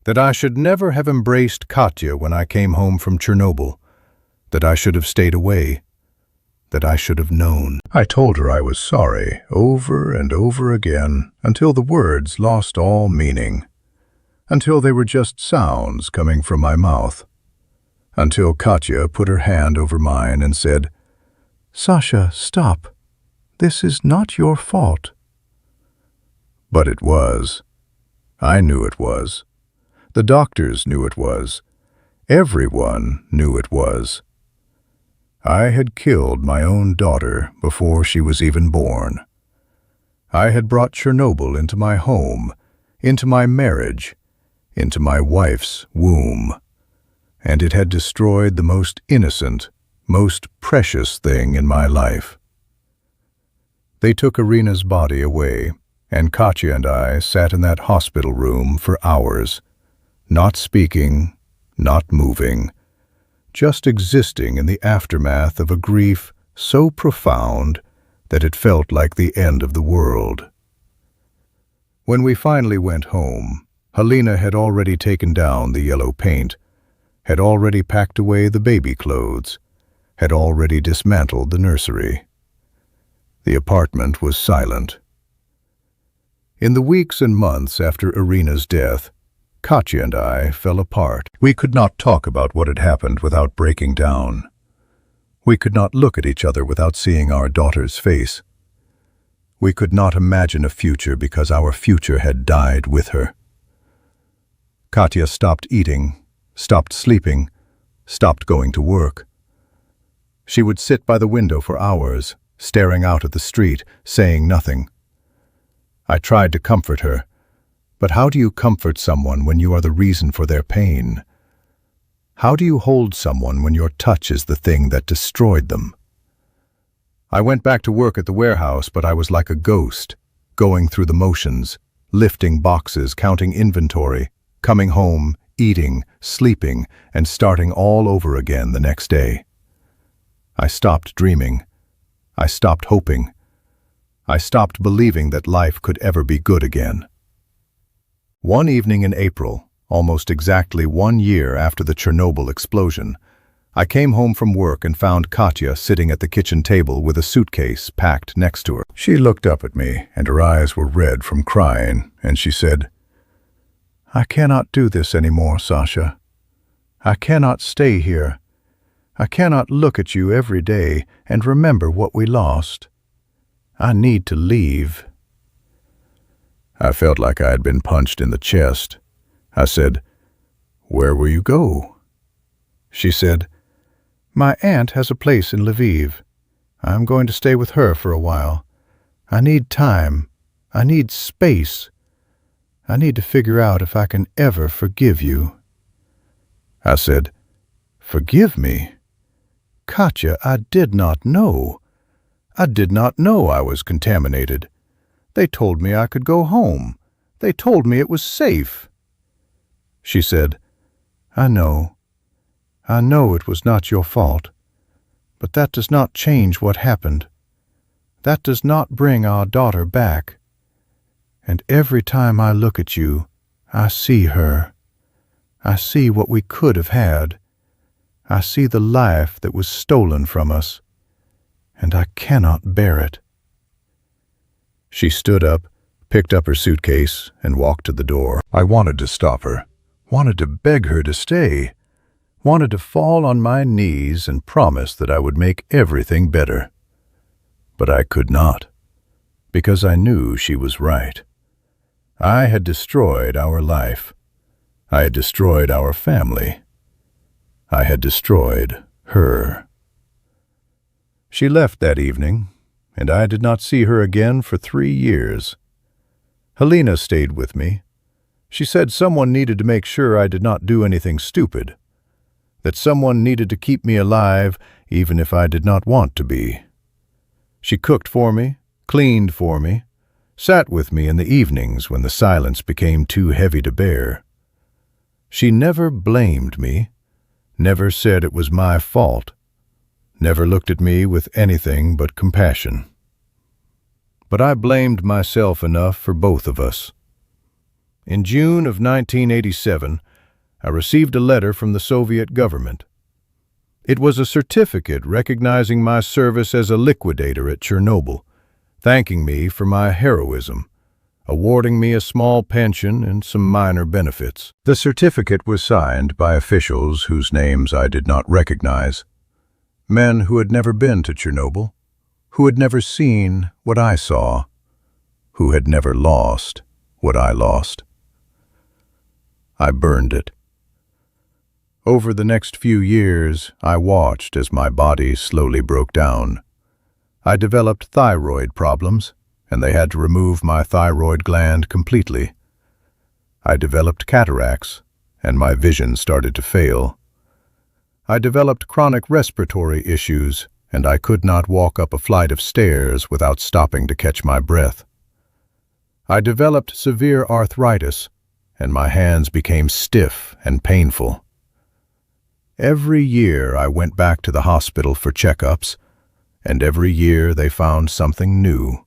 Speaker 1: that I should never have embraced Katya when I came home from Chernobyl, that I should have stayed away, that I should have known. I told her I was sorry over and over again until the words lost all meaning, until they were just sounds coming from my mouth, until Katya put her hand over mine and said, "Sasha, stop. This is not your fault." But it was. I knew it was. The doctors knew it was. Everyone knew it was. I had killed my own daughter before she was even born. I had brought Chernobyl into my home, into my marriage, into my wife's womb, and it had destroyed the most innocent, most precious thing in my life. They took Irina's body away, and Katya and I sat in that hospital room for hours, not speaking, not moving, just existing in the aftermath of a grief so profound that it felt like the end of the world. When we finally went home, Helena had already taken down the yellow paint, had already packed away the baby clothes, had already dismantled the nursery. The apartment was silent. In the weeks and months after Irina's death, Katya and I fell apart. We could not talk about what had happened without breaking down. We could not look at each other without seeing our daughter's face. We could not imagine a future because our future had died with her. Katya stopped eating, stopped sleeping, stopped going to work. She would sit by the window for hours, staring out at the street, saying nothing. I tried to comfort her. But how do you comfort someone when you are the reason for their pain? How do you hold someone when your touch is the thing that destroyed them? I went back to work at the warehouse, but I was like a ghost, going through the motions, lifting boxes, counting inventory, coming home, eating, sleeping, and starting all over again the next day. I stopped dreaming. I stopped hoping. I stopped believing that life could ever be good again. One evening in April, almost exactly 1 year after the Chernobyl explosion, I came home from work and found Katya sitting at the kitchen table with a suitcase packed next to her. She looked up at me, and her eyes were red from crying, and she said, "I cannot do this anymore, Sasha. I cannot stay here. I cannot look at you every day and remember what we lost. I need to leave." I felt like I had been punched in the chest. I said, "Where will you go?" She said, "My aunt has a place in Lviv. I'm going to stay with her for a while. I need time. I need space. I need to figure out if I can ever forgive you." I said, "Forgive me? Katya, I did not know. I did not know I was contaminated. They told me I could go home. They told me it was safe." She said, I know it was not your fault, but that does not change what happened. That does not bring our daughter back. And every time I look at you, I see her. I see what we could have had. I see the life that was stolen from us, and I cannot bear it." She stood up, picked up her suitcase, and walked to the door. I wanted to stop her, wanted to beg her to stay, wanted to fall on my knees and promise that I would make everything better. But I could not, because I knew she was right. I had destroyed our life. I had destroyed our family. I had destroyed her. She left that evening, and I did not see her again for 3 years. Helena stayed with me. She said someone needed to make sure I did not do anything stupid, that someone needed to keep me alive even if I did not want to be. She cooked for me, cleaned for me, sat with me in the evenings when the silence became too heavy to bear. She never blamed me, never said it was my fault, never looked at me with anything but compassion. But I blamed myself enough for both of us. In June of 1987, I received a letter from the Soviet government. It was a certificate recognizing my service as a liquidator at Chernobyl, thanking me for my heroism, awarding me a small pension and some minor benefits. The certificate was signed by officials whose names I did not recognize, men who had never been to Chernobyl, who had never seen what I saw, who had never lost what I lost. I burned it. Over the next few years, I watched as my body slowly broke down. I developed thyroid problems, and they had to remove my thyroid gland completely. I developed cataracts, and my vision started to fail. I developed chronic respiratory issues, and I could not walk up a flight of stairs without stopping to catch my breath. I developed severe arthritis, and my hands became stiff and painful. Every year I went back to the hospital for checkups, and every year they found something new,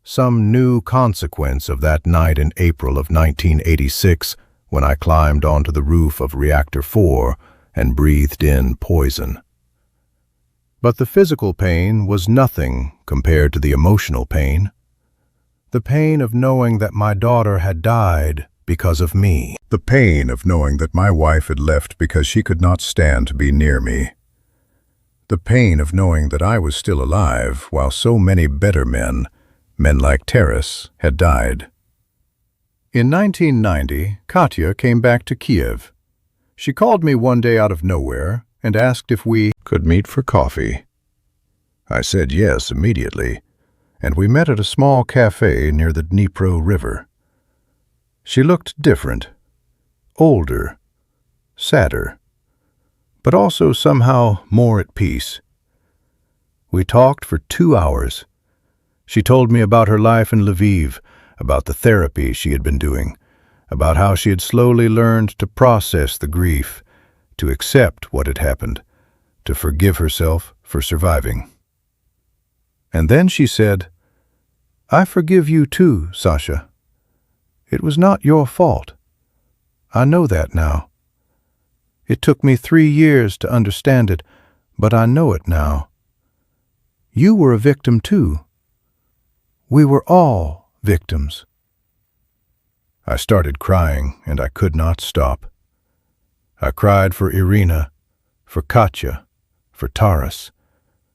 Speaker 1: some new consequence of that night in April of 1986 when I climbed onto the roof of Reactor 4 and breathed in poison. But the physical pain was nothing compared to the emotional pain. The pain of knowing that my daughter had died because of me. The pain of knowing that my wife had left because she could not stand to be near me. The pain of knowing that I was still alive while so many better men like Taras, had died. In 1990, Katya came back to Kiev. She called me one day out of nowhere and asked if we could meet for coffee. I said yes immediately, and we met at a small cafe near the Dnipro River. She looked different, older, sadder, but also somehow more at peace. We talked for 2 hours. She told me about her life in Lviv, about the therapy she had been doing, about how she had slowly learned to process the grief, to accept what had happened, to forgive herself for surviving. And then she said, "I forgive you too, Sasha. It was not your fault. I know that now. It took me 3 years to understand it, but I know it now. You were a victim too. We were all victims." I started crying, and I could not stop. I cried for Irina, for Katya, for Taras,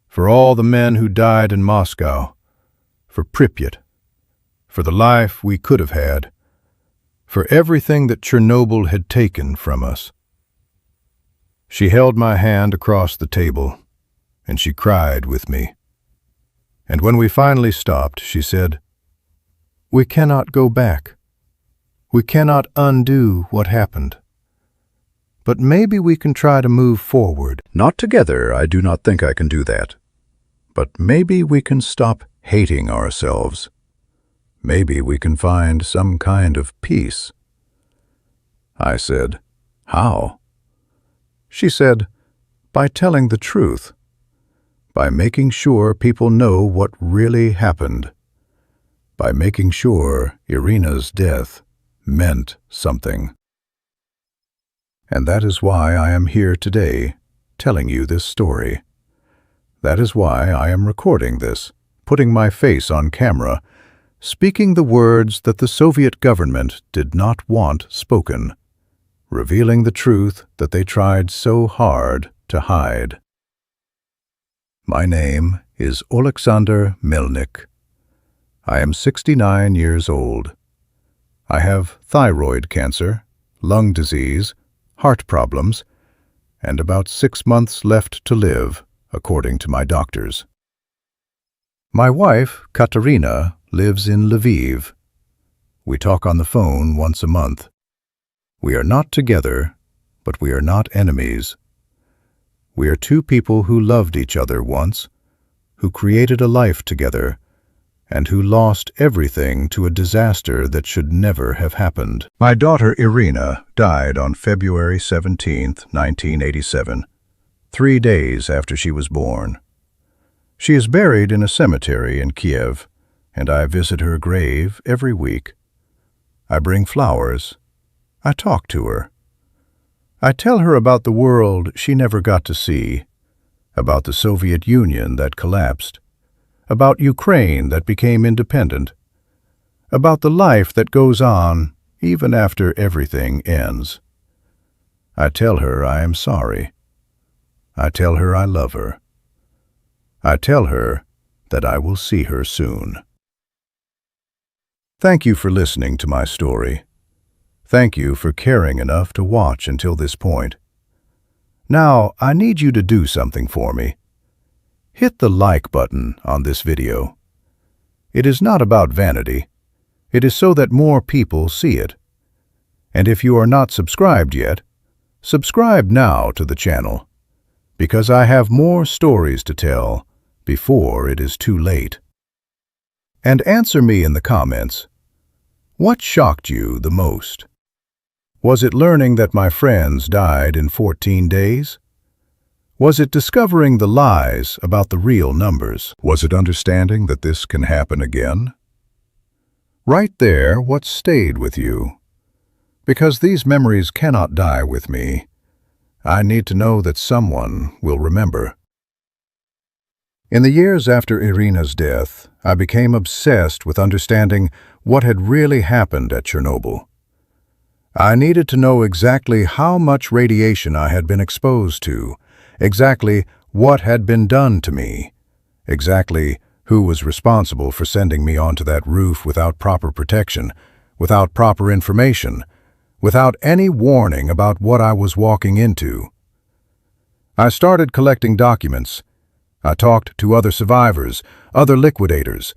Speaker 1: for all the men who died in Moscow, for Pripyat, for the life we could have had, for everything that Chernobyl had taken from us. She held my hand across the table, and she cried with me. And when we finally stopped, she said, "We cannot go back. We cannot undo what happened. But maybe we can try to move forward. Not together, I do not think I can do that. But maybe we can stop hating ourselves. Maybe we can find some kind of peace." I said, "How?" She said, "By telling the truth. By making sure people know what really happened. By making sure Irina's death meant something." And that is why I am here today, telling you this story. That is why I am recording this, putting my face on camera, speaking the words that the Soviet government did not want spoken, revealing the truth that they tried so hard to hide. My name is Oleksandr Melnyk. I am 69 years old. I have thyroid cancer, lung disease, heart problems, and about 6 months left to live, according to my doctors. My wife, Katerina, lives in Lviv. We talk on the phone once a month. We are not together, but we are not enemies. We are two people who loved each other once, who created a life together, and who lost everything to a disaster that should never have happened. My daughter Irina died on February 17, 1987, 3 days after she was born. She is buried in a cemetery in Kiev, and I visit her grave every week. I bring flowers. I talk to her. I tell her about the world she never got to see, about the Soviet Union that collapsed, about Ukraine that became independent, about the life that goes on even after everything ends. I tell her I am sorry. I tell her I love her. I tell her that I will see her soon. Thank you for listening to my story. Thank you for caring enough to watch until this point. Now, I need you to do something for me. Hit the like button on this video. It is not about vanity. It is so that more people see it. And if you are not subscribed yet, subscribe now to the channel, because I have more stories to tell before it is too late. And answer me in the comments, what shocked you the most? Was it learning that my friends died in 14 days? Was it discovering the lies about the real numbers? Was it understanding that this can happen again? Right there, what stayed with you? Because these memories cannot die with me. I need to know that someone will remember. In the years after Irina's death, I became obsessed with understanding what had really happened at Chernobyl. I needed to know exactly how much radiation I had been exposed to, exactly what had been done to me, exactly who was responsible for sending me onto that roof without proper protection, without proper information, without any warning about what I was walking into. I started collecting documents. I talked to other survivors, other liquidators,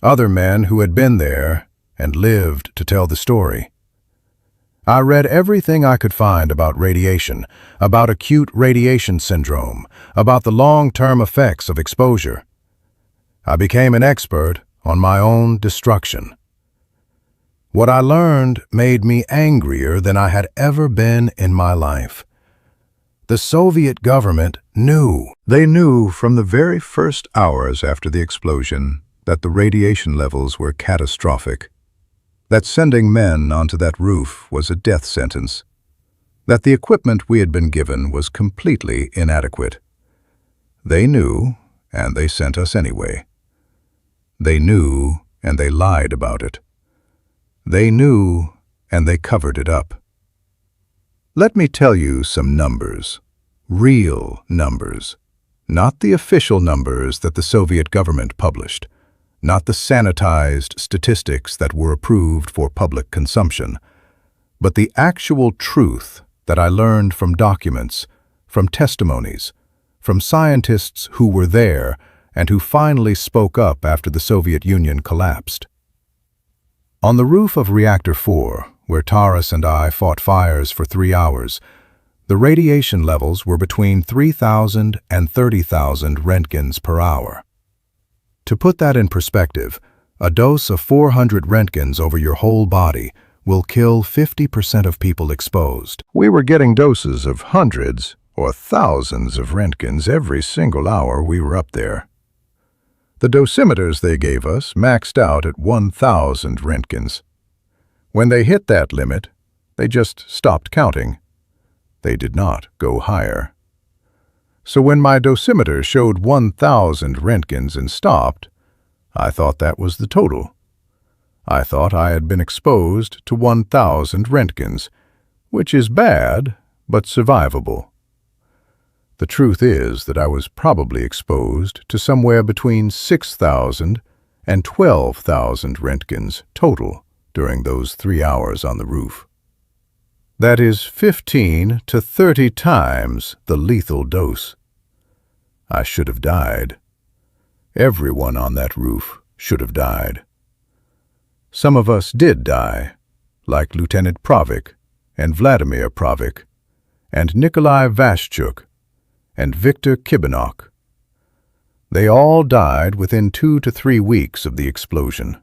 Speaker 1: other men who had been there and lived to tell the story. I read everything I could find about radiation, about acute radiation syndrome, about the long-term effects of exposure. I became an expert on my own destruction. What I learned made me angrier than I had ever been in my life. The Soviet government knew. They knew from the very first hours after the explosion that the radiation levels were catastrophic, that sending men onto that roof was a death sentence, that the equipment we had been given was completely inadequate. They knew, and they sent us anyway. They knew, and they lied about it. They knew, and they covered it up. Let me tell you some numbers, real numbers, not the official numbers that the Soviet government published, not the sanitized statistics that were approved for public consumption, but the actual truth that I learned from documents, from testimonies, from scientists who were there and who finally spoke up after the Soviet Union collapsed. On the roof of Reactor 4, where Taras and I fought fires for 3 hours, the radiation levels were between 3,000 and 30,000 Roentgens per hour. To put that in perspective, a dose of 400 Roentgens over your whole body will kill 50% of people exposed. We were getting doses of hundreds or thousands of Roentgens every single hour we were up there. The dosimeters they gave us maxed out at 1,000 Roentgens. When they hit that limit, they just stopped counting. They did not go higher. So when my dosimeter showed 1,000 Roentgens and stopped, I thought that was the total. I thought I had been exposed to 1,000 Roentgens, which is bad, but survivable. The truth is that I was probably exposed to somewhere between 6,000 and 12,000 Roentgens total during those 3 hours on the roof. That is 15 to 30 times the lethal dose. I should have died. Everyone on that roof should have died. Some of us did die, like Lieutenant Pravik and Vladimir Pravik and Nikolai Vashchuk and Viktor Kibanok. They all died within 2 to 3 weeks of the explosion.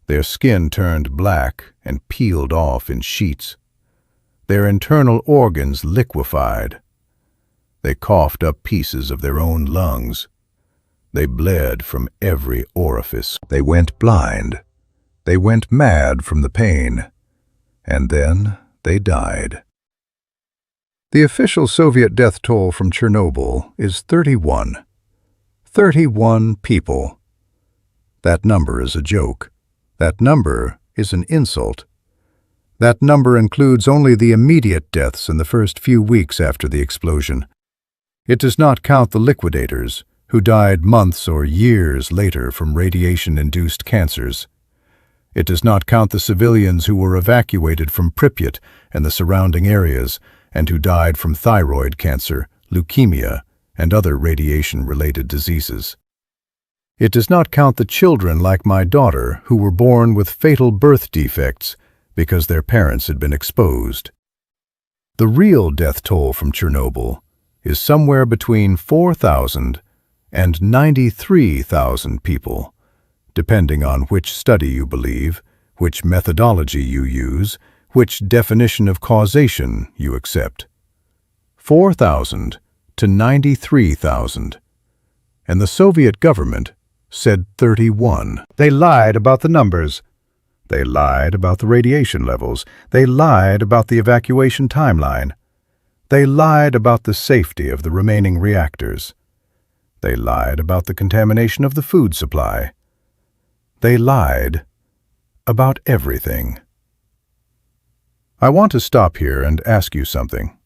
Speaker 1: Their skin turned black and peeled off in sheets. Their internal organs liquefied. They coughed up pieces of their own lungs. They bled from every orifice. They went blind. They went mad from the pain. And then they died. The official Soviet death toll from Chernobyl is 31. 31 people. That number is a joke. That number is an insult. That number includes only the immediate deaths in the first few weeks after the explosion. It does not count the liquidators, who died months or years later from radiation-induced cancers. It does not count the civilians who were evacuated from Pripyat and the surrounding areas and who died from thyroid cancer, leukemia, and other radiation-related diseases. It does not count the children like my daughter who were born with fatal birth defects because their parents had been exposed. The real death toll from Chernobyl is somewhere between 4,000 and 93,000 people, depending on which study you believe, which methodology you use, which definition of causation you accept. 4,000 to 93,000. And the Soviet government said 31. They lied about the numbers. They lied about the radiation levels. They lied about the evacuation timeline. They lied about the safety of the remaining reactors. They lied about the contamination of the food supply. They lied about everything. I want to stop here and ask you something.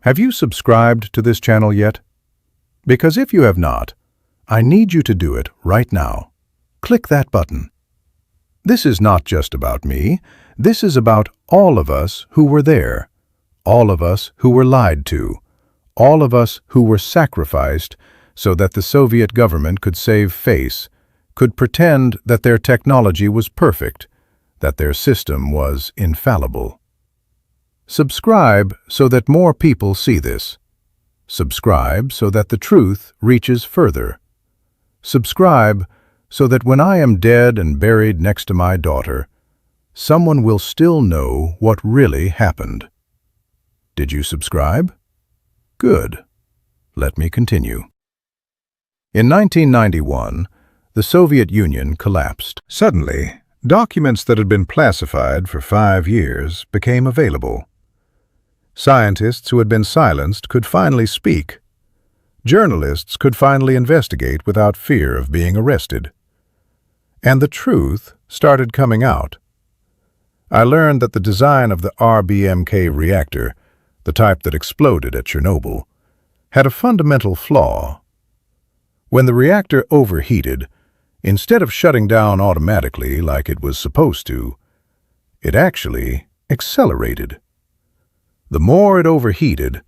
Speaker 1: Have you subscribed to this channel yet? Because if you have not, I need you to do it right now. Click that button. This is not just about me. This is about all of us who were there, all of us who were lied to, all of us who were sacrificed so that the Soviet government could save face, could pretend that their technology was perfect, that their system was infallible. Subscribe so that more people see this. Subscribe so that the truth reaches further. Subscribe so that when I am dead and buried next to my daughter, someone will still know what really happened. Did you subscribe? Good. Let me continue. In 1991, the Soviet Union collapsed. Suddenly, documents that had been classified for 5 years became available. Scientists who had been silenced could finally speak. Journalists could finally investigate without fear of being arrested. And the truth started coming out. I learned that the design of the RBMK reactor, the type that exploded at Chernobyl, had a fundamental flaw. When the reactor overheated, instead of shutting down automatically like it was supposed to, it actually accelerated. The more it overheated,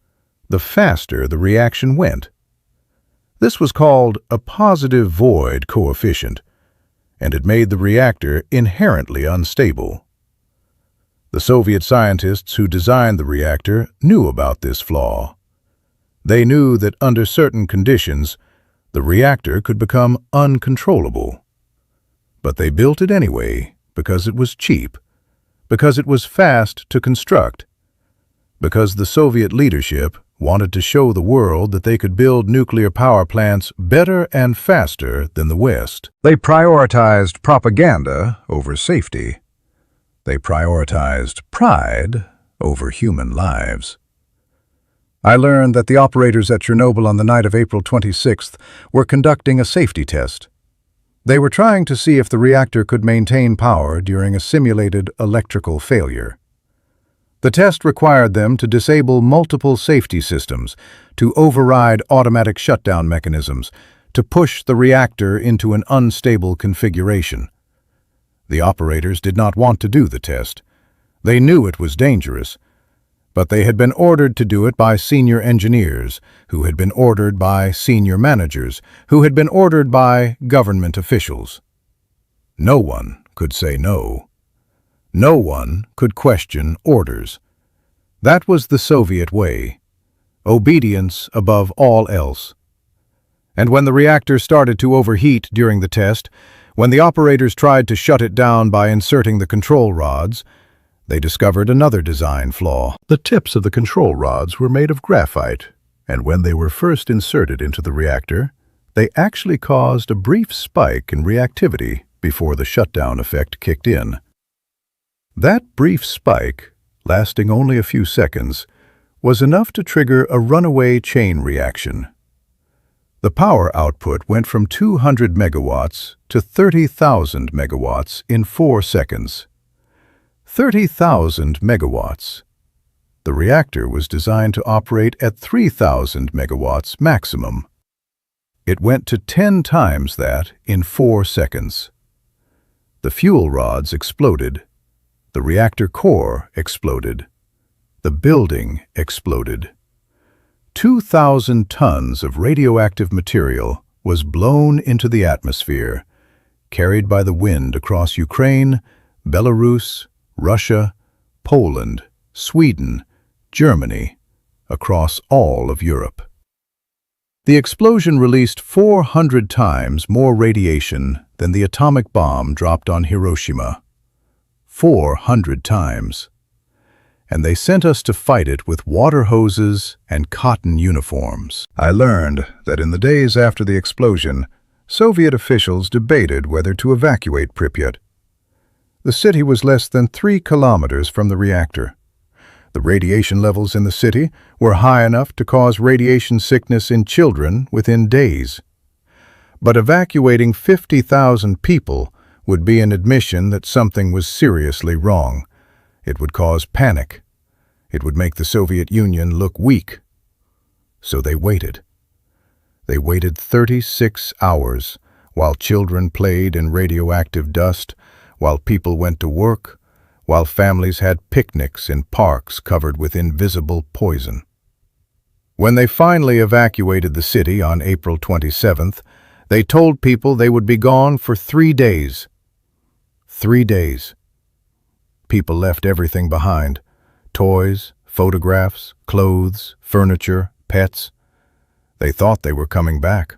Speaker 1: the faster the reaction went. This was called a positive void coefficient, and it made the reactor inherently unstable. The Soviet scientists who designed the reactor knew about this flaw. They knew that under certain conditions, the reactor could become uncontrollable. But they built it anyway because it was cheap, because it was fast to construct, because the Soviet leadership wanted to show the world that they could build nuclear power plants better and faster than the West. They prioritized propaganda over safety. They prioritized pride over human lives. I learned that the operators at Chernobyl on the night of April 26th were conducting a safety test. They were trying to see if the reactor could maintain power during a simulated electrical failure. The test required them to disable multiple safety systems, to override automatic shutdown mechanisms, to push the reactor into an unstable configuration. The operators did not want to do the test. They knew it was dangerous, but they had been ordered to do it by senior engineers, who had been ordered by senior managers, who had been ordered by government officials. No one could say no. No one could question orders. That was the Soviet way. Obedience above all else. And when the reactor started to overheat during the test, when the operators tried to shut it down by inserting the control rods, they discovered another design flaw. The tips of the control rods were made of graphite, and when they were first inserted into the reactor, they actually caused a brief spike in reactivity before the shutdown effect kicked in. That brief spike, lasting only a few seconds, was enough to trigger a runaway chain reaction. The power output went from 200 megawatts to 30,000 megawatts in 4 seconds. 30,000 megawatts. The reactor was designed to operate at 3,000 megawatts maximum. It went to 10 times that in 4 seconds. The fuel rods exploded. The reactor core exploded. The building exploded. 2,000 tons of radioactive material was blown into the atmosphere, carried by the wind across Ukraine, Belarus, Russia, Poland, Sweden, Germany, across all of Europe. The explosion released 400 times more radiation than the atomic bomb dropped on Hiroshima. 400 times. And they sent us to fight it with water hoses and cotton uniforms. I learned that in the days after the explosion, Soviet officials debated whether to evacuate Pripyat. The city was less than 3 kilometers from the reactor. The radiation levels in the city were high enough to cause radiation sickness in children within days. But evacuating 50,000 people would be an admission that something was seriously wrong. It would cause panic. It would make the Soviet Union look weak. So they waited. They waited 36 hours while children played in radioactive dust, while people went to work, while families had picnics in parks covered with invisible poison. When they finally evacuated the city on April 27th, they told people they would be gone for 3 days. 3 days. People left everything behind: toys, photographs, clothes, furniture, pets. They thought they were coming back.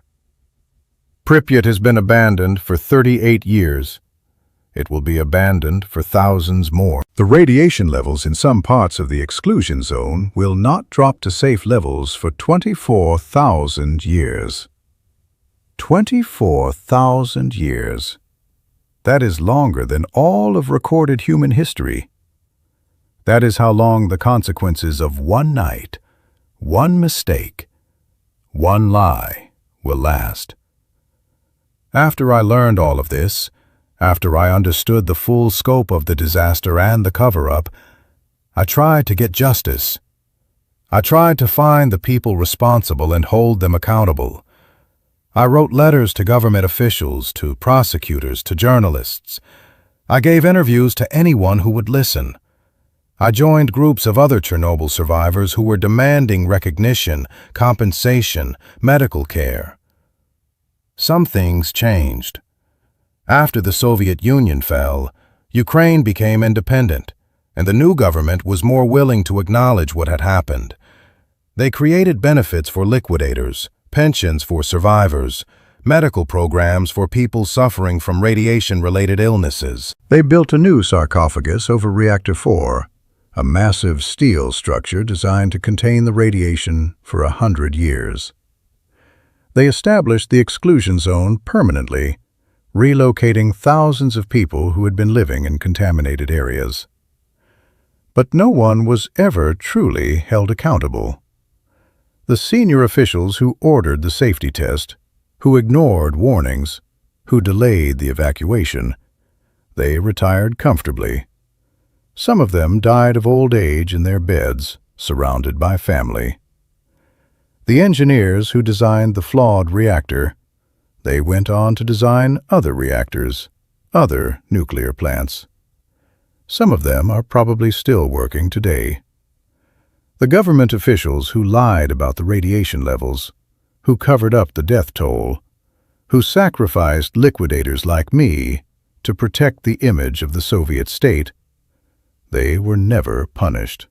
Speaker 1: Pripyat has been abandoned for 38 years. It will be abandoned for thousands more. The radiation levels in some parts of the exclusion zone will not drop to safe levels for 24,000 years. 24,000 years. That is longer than all of recorded human history. That is how long the consequences of one night, one mistake, one lie will last. After I learned all of this, after I understood the full scope of the disaster and the cover-up, I tried to get justice. I tried to find the people responsible and hold them accountable. I wrote letters to government officials, to prosecutors, to journalists. I gave interviews to anyone who would listen. I joined groups of other Chernobyl survivors who were demanding recognition, compensation, medical care. Some things changed. After the Soviet Union fell, Ukraine became independent, and the new government was more willing to acknowledge what had happened. They created benefits for liquidators, pensions for survivors, medical programs for people suffering from radiation-related illnesses. They built a new sarcophagus over Reactor 4, a massive steel structure designed to contain the radiation for 100 years. They established the exclusion zone permanently, relocating thousands of people who had been living in contaminated areas. But no one was ever truly held accountable. The senior officials who ordered the safety test, who ignored warnings, who delayed the evacuation, they retired comfortably. Some of them died of old age in their beds, surrounded by family. The engineers who designed the flawed reactor, they went on to design other reactors, other nuclear plants. Some of them are probably still working today. The government officials who lied about the radiation levels, who covered up the death toll, who sacrificed liquidators like me to protect the image of the Soviet state, they were never punished.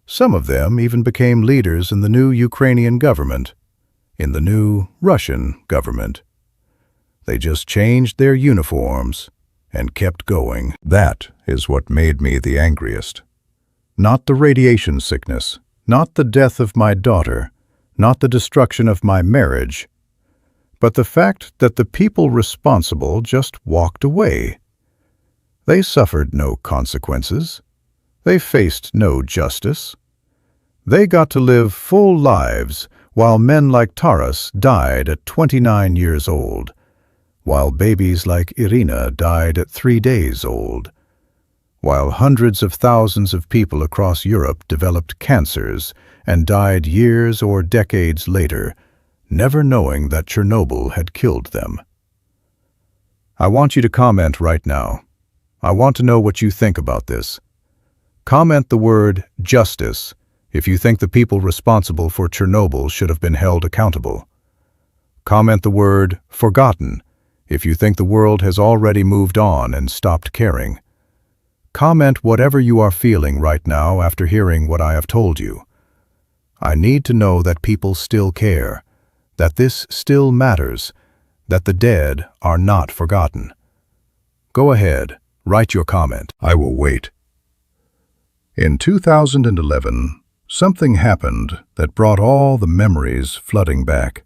Speaker 1: Some of them even became leaders in the new Ukrainian government, in the new Russian government. They just changed their uniforms and kept going. That is what made me the angriest. Not the radiation sickness, not the death of my daughter, not the destruction of my marriage, but the fact that the people responsible just walked away. They suffered no consequences. They faced no justice. They got to live full lives while men like Taras died at 29 years old, while babies like Irina died at 3 days old, while hundreds of thousands of people across Europe developed cancers and died years or decades later, never knowing that Chernobyl had killed them. I want you to comment right now. I want to know what you think about this. Comment the word justice if you think the people responsible for Chernobyl should have been held accountable. Comment the word forgotten if you think the world has already moved on and stopped caring. Comment whatever you are feeling right now after hearing what I have told you. I need to know that people still care, that this still matters, that the dead are not forgotten. Go ahead, write your comment. I will wait. In 2011, something happened that brought all the memories flooding back.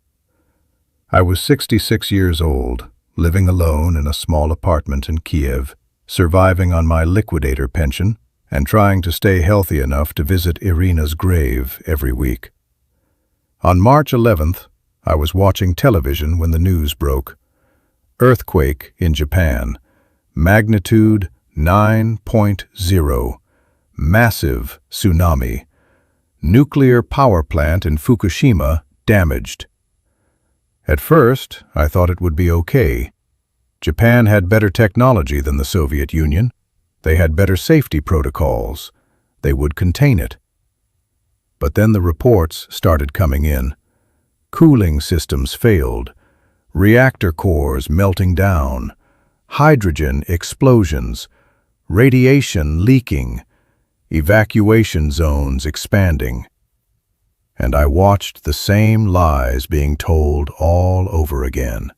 Speaker 1: I was 66 years old, living alone in a small apartment in Kiev, surviving on my liquidator pension and trying to stay healthy enough to visit Irina's grave every week. On March 11th, I was watching television when the news broke. Earthquake in Japan, magnitude 9.0, massive tsunami, nuclear power plant in Fukushima damaged. At first, I thought it would be okay. Japan had better technology than the Soviet Union. They had better safety protocols. They would contain it. But then the reports started coming in. Cooling systems failed, reactor cores melting down, hydrogen explosions, radiation leaking, evacuation zones expanding. And I watched the same lies being told all over again.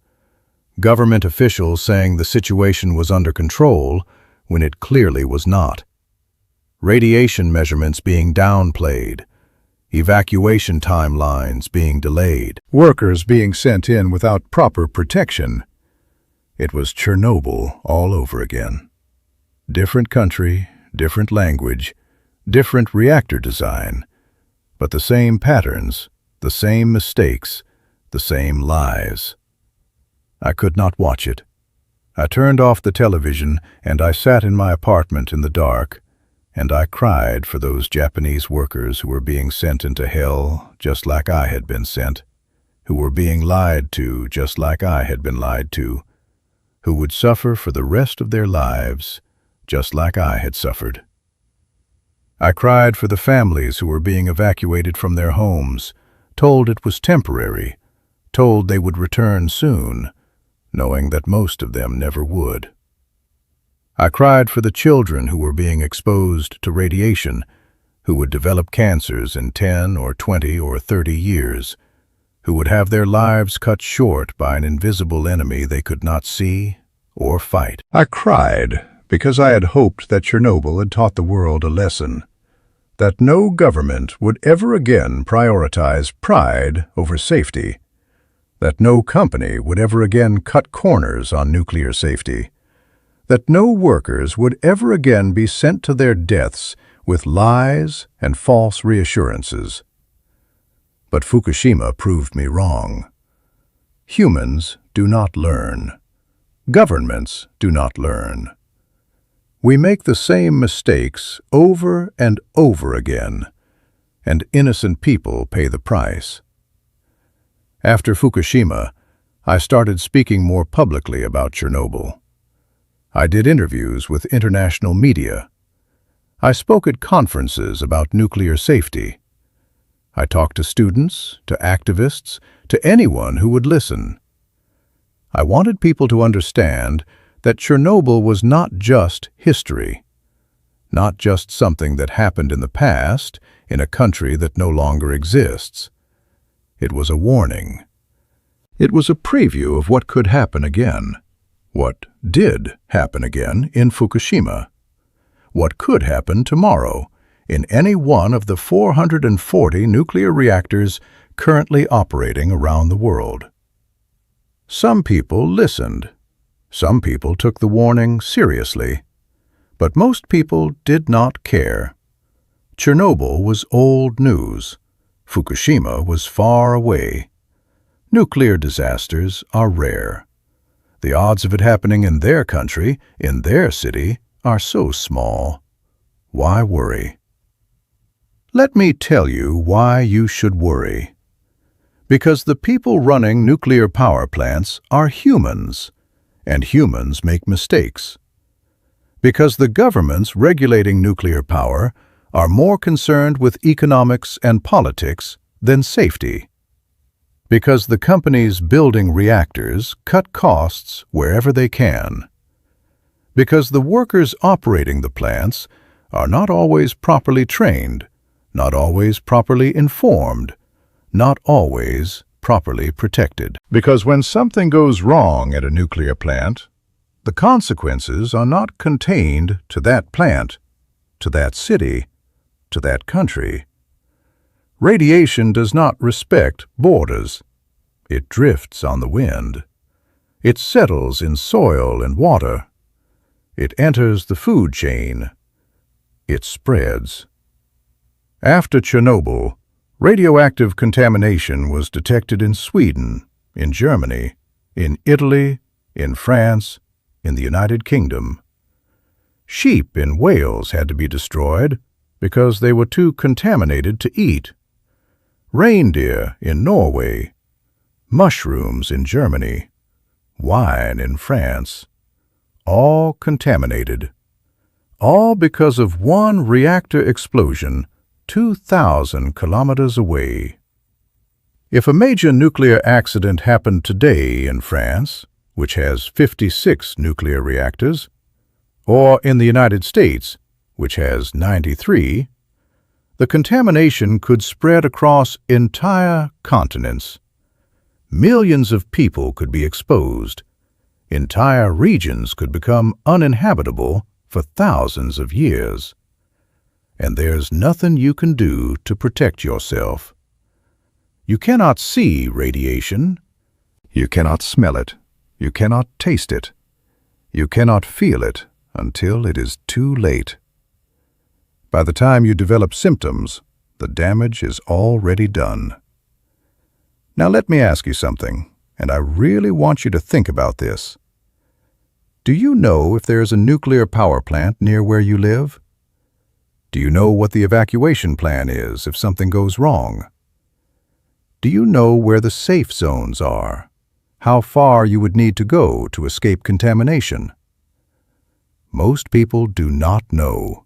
Speaker 1: Government officials saying the situation was under control when it clearly was not. Radiation measurements being downplayed, evacuation timelines being delayed, workers being sent in without proper protection. It was Chernobyl all over again. Different country, different language, different reactor design, but the same patterns, the same mistakes, the same lies. I could not watch it. I turned off the television and I sat in my apartment in the dark, and I cried for those Japanese workers who were being sent into hell just like I had been sent, who were being lied to just like I had been lied to, who would suffer for the rest of their lives just like I had suffered. I cried for the families who were being evacuated from their homes, told it was temporary, told they would return soon, knowing that most of them never would. I cried for the children who were being exposed to radiation, who would develop cancers in 10 or 20 or 30 years, who would have their lives cut short by an invisible enemy they could not see or fight. I cried because I had hoped that Chernobyl had taught the world a lesson, that no government would ever again prioritize pride over safety, that no company would ever again cut corners on nuclear safety, that no workers would ever again be sent to their deaths with lies and false reassurances. But Fukushima proved me wrong. Humans do not learn. Governments do not learn. We make the same mistakes over and over again, and innocent people pay the price. After Fukushima, I started speaking more publicly about Chernobyl. I did interviews with international media. I spoke at conferences about nuclear safety. I talked to students, to activists, to anyone who would listen. I wanted people to understand that Chernobyl was not just history, not just something that happened in the past in a country that no longer exists. It was a warning. It was a preview of what could happen again. What did happen again in Fukushima? What could happen tomorrow in any one of the 440 nuclear reactors currently operating around the world? Some people listened. Some people took the warning seriously. But most people did not care. Chernobyl was old news. Fukushima was far away. Nuclear disasters are rare. The odds of it happening in their country, in their city, are so small. Why worry? Let me tell you why you should worry. Because the people running nuclear power plants are humans, and humans make mistakes. Because the governments regulating nuclear power are more concerned with economics and politics than safety. Because the companies building reactors cut costs wherever they can. Because the workers operating the plants are not always properly trained, not always properly informed, not always properly protected. Because when something goes wrong at a nuclear plant, the consequences are not contained to that plant, to that city, to that country. Radiation does not respect borders. It drifts on the wind. It settles in soil and water. It enters the food chain. It spreads. After Chernobyl, radioactive contamination was detected in Sweden, in Germany, in Italy, in France, in the United Kingdom. Sheep in Wales had to be destroyed because they were too contaminated to eat. Reindeer in Norway, mushrooms in Germany, wine in France, all contaminated. All because of one reactor explosion 2,000 kilometers away. If a major nuclear accident happened today in France, which has 56 nuclear reactors, or in the United States, which has 93, the contamination could spread across entire continents. Millions of people could be exposed. Entire regions could become uninhabitable for thousands of years. And there's nothing you can do to protect yourself. You cannot see radiation. You cannot smell it. You cannot taste it. You cannot feel it until it is too late. By the time you develop symptoms, the damage is already done. Now let me ask you something, and I really want you to think about this. Do you know if there is a nuclear power plant near where you live? Do you know what the evacuation plan is if something goes wrong? Do you know where the safe zones are? How far you would need to go to escape contamination? Most people do not know.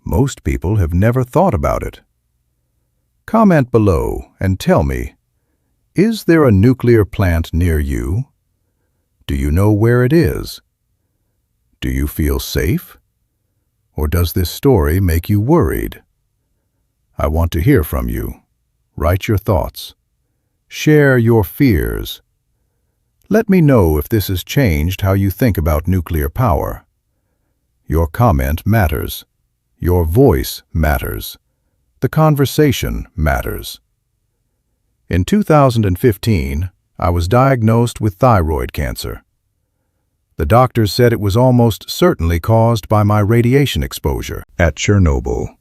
Speaker 1: Most people have never thought about it. Comment below and tell me, is there a nuclear plant near you? Do you know where it is? Do you feel safe? Or does this story make you worried? I want to hear from you. Write your thoughts. Share your fears. Let me know if this has changed how you think about nuclear power. Your comment matters. Your voice matters. The conversation matters. In 2015, I was diagnosed with thyroid cancer. The doctors said it was almost certainly caused by my radiation exposure at Chernobyl.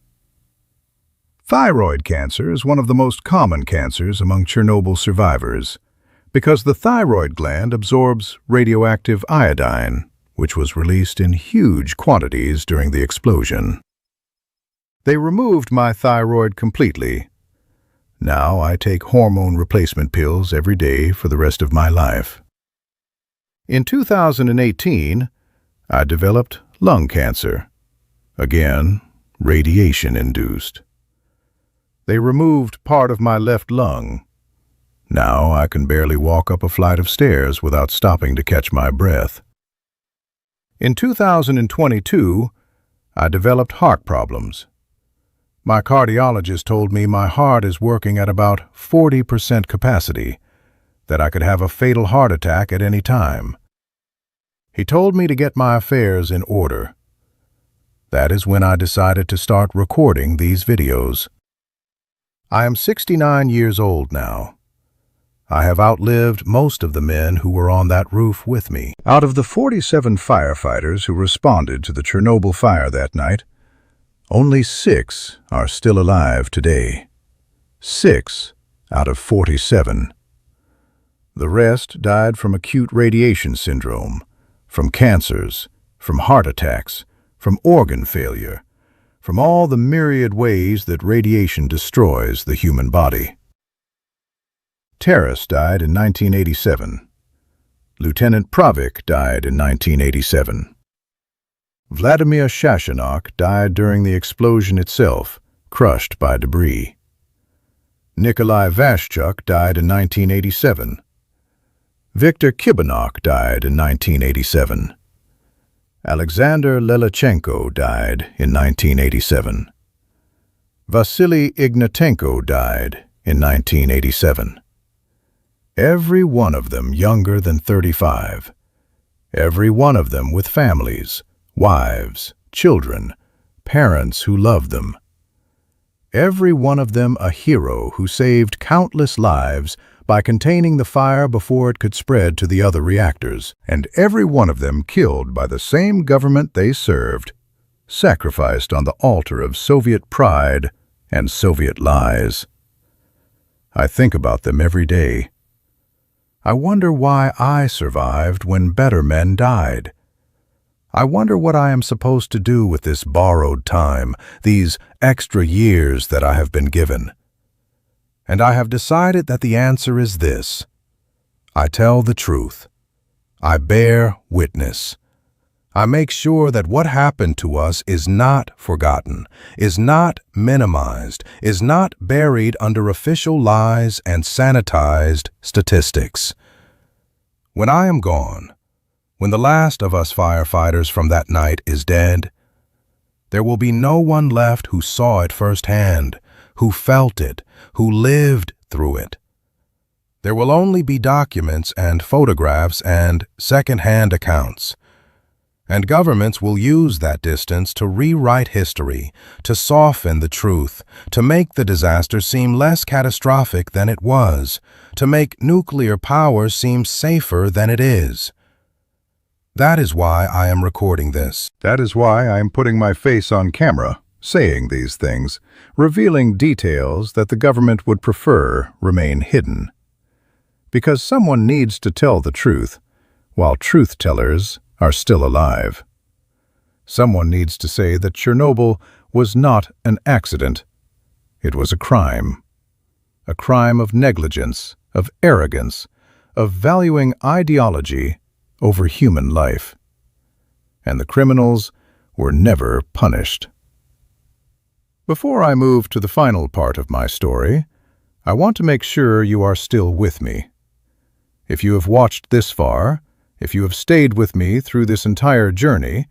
Speaker 1: Thyroid cancer is one of the most common cancers among Chernobyl survivors because the thyroid gland absorbs radioactive iodine, which was released in huge quantities during the explosion. They removed my thyroid completely. Now I take hormone replacement pills every day for the rest of my life. In 2018, I developed lung cancer. Again, radiation-induced. They removed part of my left lung. Now I can barely walk up a flight of stairs without stopping to catch my breath. In 2022, I developed heart problems. My cardiologist told me my heart is working at about 40% capacity, that I could have a fatal heart attack at any time. He told me to get my affairs in order. That is when I decided to start recording these videos. I am 69 years old now. I have outlived most of the men who were on that roof with me. Out of the 47 firefighters who responded to the Chernobyl fire that night, only 6 are still alive today. 6 out of 47. The rest died from acute radiation syndrome, from cancers, from heart attacks, from organ failure, from all the myriad ways that radiation destroys the human body. Taras died in 1987. Lieutenant Pravik died in 1987. Vladimir Shashanok died during the explosion itself, crushed by debris. Nikolai Vashchuk died in 1987. Viktor Kibanok died in 1987. Alexander Lelachenko died in 1987. Vasily Ignatenko died in 1987. Every one of them younger than 35. Every one of them with families, wives, children, parents who loved them. Every one of them a hero who saved countless lives by containing the fire before it could spread to the other reactors, and every one of them killed by the same government they served, sacrificed on the altar of Soviet pride and Soviet lies. I think about them every day. I wonder why I survived when better men died. I wonder what I am supposed to do with this borrowed time, these extra years that I have been given. And I have decided that the answer is this. I tell the truth. I bear witness. I make sure that what happened to us is not forgotten, is not minimized, is not buried under official lies and sanitized statistics. When I am gone, when the last of us firefighters from that night is dead, there will be no one left who saw it firsthand, who felt it, who lived through it. There will only be documents and photographs and second-hand accounts. And governments will use that distance to rewrite history, to soften the truth, to make the disaster seem less catastrophic than it was, to make nuclear power seem safer than it is. That is why I am recording this. That is why I am putting my face on camera, saying these things, revealing details that the government would prefer remain hidden. Because someone needs to tell the truth, while truth-tellers are still alive. Someone needs to say that Chernobyl was not an accident. It was a crime of negligence, of arrogance, of valuing ideology over human life. And the criminals were never punished. Before I move to the final part of my story, I want to make sure you are still with me. If you have watched this far, if you have stayed with me through this entire journey,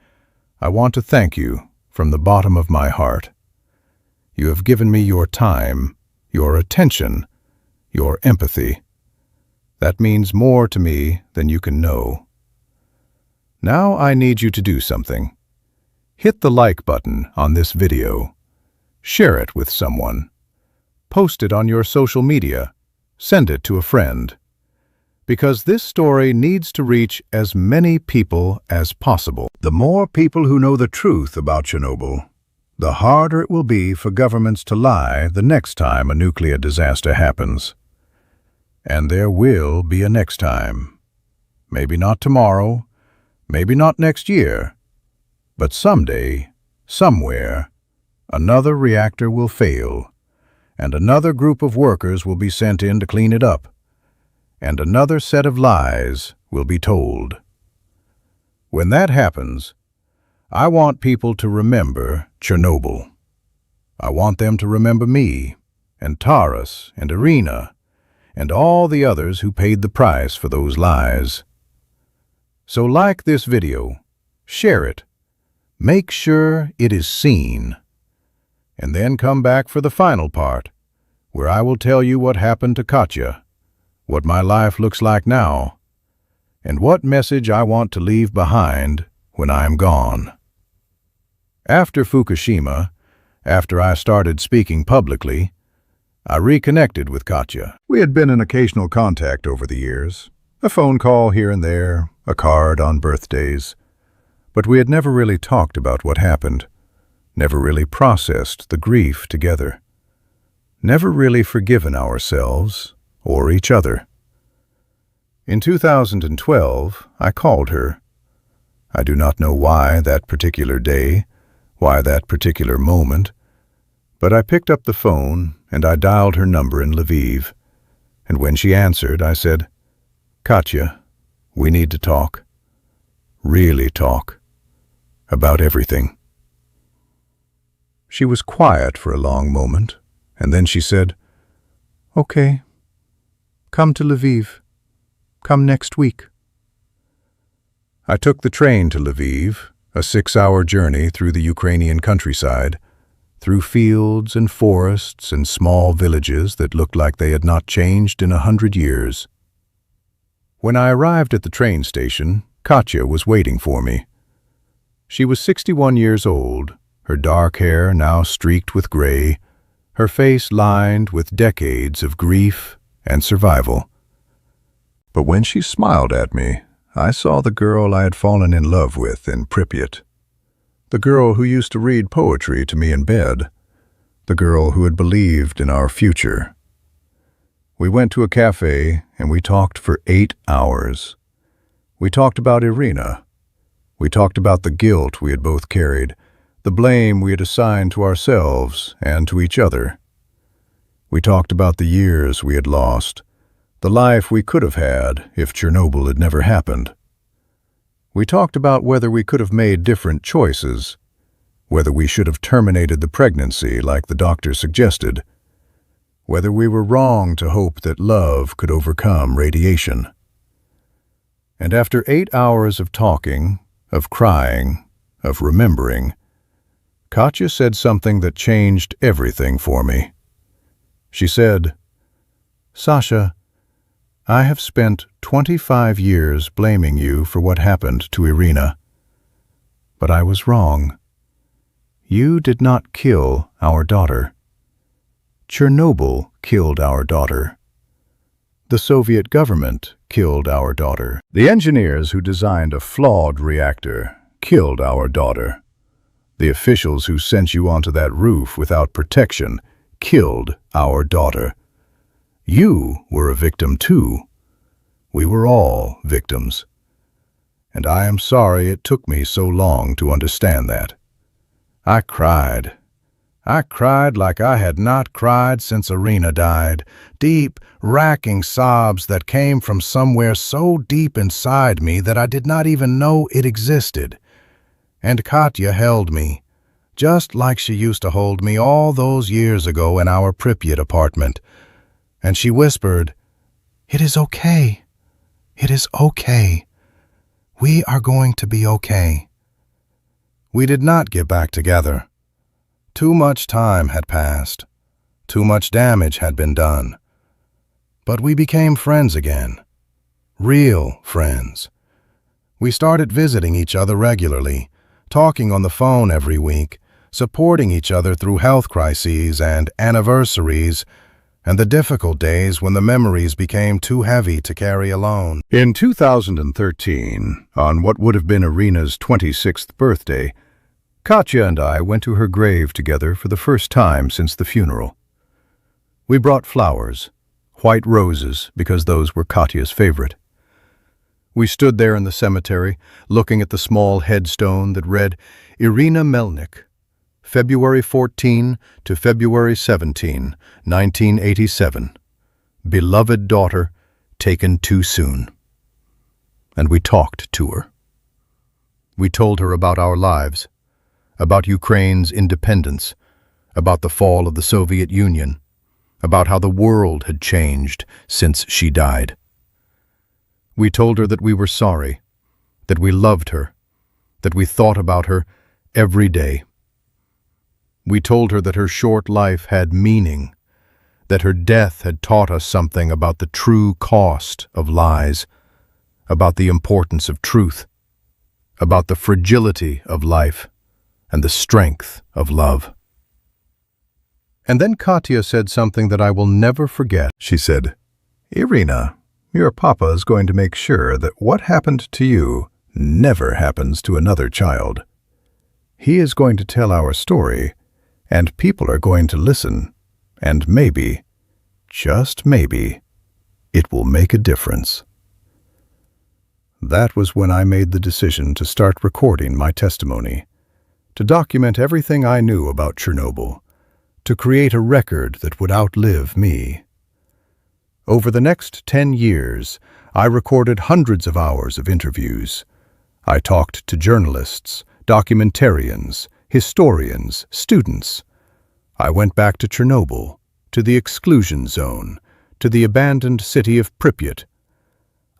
Speaker 1: I want to thank you from the bottom of my heart. You have given me your time, your attention, your empathy. That means more to me than you can know. Now I need you to do something. Hit the like button on this video. Share it with someone. Post it on your social media. Send it to a friend. Because this story needs to reach as many people as possible. The more people who know the truth about Chernobyl, the harder it will be for governments to lie the next time a nuclear disaster happens. And there will be a next time. Maybe not tomorrow, maybe not next year, but someday, somewhere, another reactor will fail, and another group of workers will be sent in to clean it up. And another set of lies will be told. When that happens, I want people to remember Chernobyl. I want them to remember me, and Taras, and Irina, and all the others who paid the price for those lies. So like this video, share it, make sure it is seen. and then come back for the final part, where I will tell you what happened to Katya, what my life looks like now, and what message I want to leave behind when I am gone. After Fukushima, after I started speaking publicly, I reconnected with Katya. We had been in occasional contact over the years, a phone call here and there, a card on birthdays, but we had never really talked about what happened, never really processed the grief together, never really forgiven ourselves or each other. In 2012, I called her. I do not know why that particular day, why that particular moment, but I picked up the phone and I dialed her number in Lviv, and when she answered, I said, "Katya, we need to talk, really talk, about everything." She was quiet for a long moment, and then she said, "Okay, come to Lviv. Come next week." I took the train to Lviv, a 6-hour journey through the Ukrainian countryside, through fields and forests and small villages that looked like they had not changed in 100 years. When I arrived at the train station, Katya was waiting for me. She was 61 years old, her dark hair now streaked with gray, her face lined with decades of grief and survival. But when she smiled at me, I saw the girl I had fallen in love with in Pripyat. The girl who used to read poetry to me in bed. The girl who had believed in our future. We went to a cafe and we talked for 8 hours. We talked about Irina. We talked about the guilt we had both carried, the blame we had assigned to ourselves and to each other. We talked about the years we had lost, the life we could have had if Chernobyl had never happened. We talked about whether we could have made different choices, whether we should have terminated the pregnancy like the doctor suggested, whether we were wrong to hope that love could overcome radiation. And after 8 hours of talking, of crying, of remembering, Katya said something that changed everything for me. She said, "Sasha, I have spent 25 years blaming you for what happened to Irina. But I was wrong. You did not kill our daughter. Chernobyl killed our daughter. The Soviet government killed our daughter. The engineers who designed a flawed reactor killed our daughter. The officials who sent you onto that roof without protection killed our daughter. You were a victim too. We were all victims. And I am sorry it took me so long to understand that. I cried. I cried like I had not cried since Irina died, deep, racking sobs that came from somewhere so deep inside me that I did not even know it existed. And Katya held me, just like she used to hold me all those years ago in our Pripyat apartment. And she whispered, "It is okay. It is okay. We are going to be okay." We did not get back together. Too much time had passed. Too much damage had been done. But we became friends again. Real friends. We started visiting each other regularly, talking on the phone every week, supporting each other through health crises and anniversaries, and the difficult days when the memories became too heavy to carry alone. In 2013, on what would have been Irina's 26th birthday, Katya and I went to her grave together for the first time since the funeral. We brought flowers, white roses, because those were Katya's favorite. We stood there in the cemetery, looking at the small headstone that read, "Irina Melnyk, February 14 to February 17, 1987. Beloved daughter, taken too soon." And we talked to her. We told her about our lives, about Ukraine's independence, about the fall of the Soviet Union, about how the world had changed since she died. We told her that we were sorry, that we loved her, that we thought about her every day. We told her that her short life had meaning, that her death had taught us something about the true cost of lies, about the importance of truth, about the fragility of life and the strength of love. And then Katya said something that I will never forget. She said, "Irina, your papa is going to make sure that what happened to you never happens to another child. He is going to tell our story, and people are going to listen, and maybe, just maybe, it will make a difference." That was when I made the decision to start recording my testimony, to document everything I knew about Chernobyl, to create a record that would outlive me. Over the next 10 years, I recorded hundreds of hours of interviews. I talked to journalists, documentarians, historians, students. I went back to Chernobyl, to the exclusion zone, to the abandoned city of Pripyat.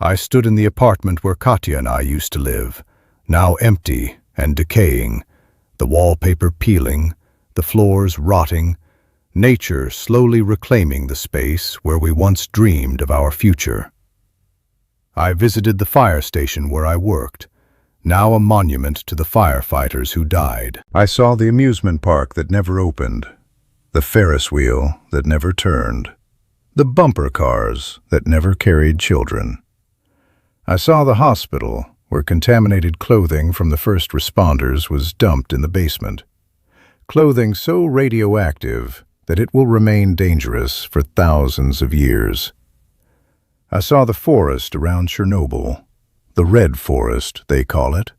Speaker 1: I stood in the apartment where Katya and I used to live, now empty and decaying, the wallpaper peeling, the floors rotting, nature slowly reclaiming the space where we once dreamed of our future. I visited the fire station where I worked, now a monument to the firefighters who died. I saw the amusement park that never opened, the Ferris wheel that never turned, the bumper cars that never carried children. I saw the hospital where contaminated clothing from the first responders was dumped in the basement. Clothing so radioactive that it will remain dangerous for thousands of years. I saw the forest around Chernobyl, the red forest, they call it,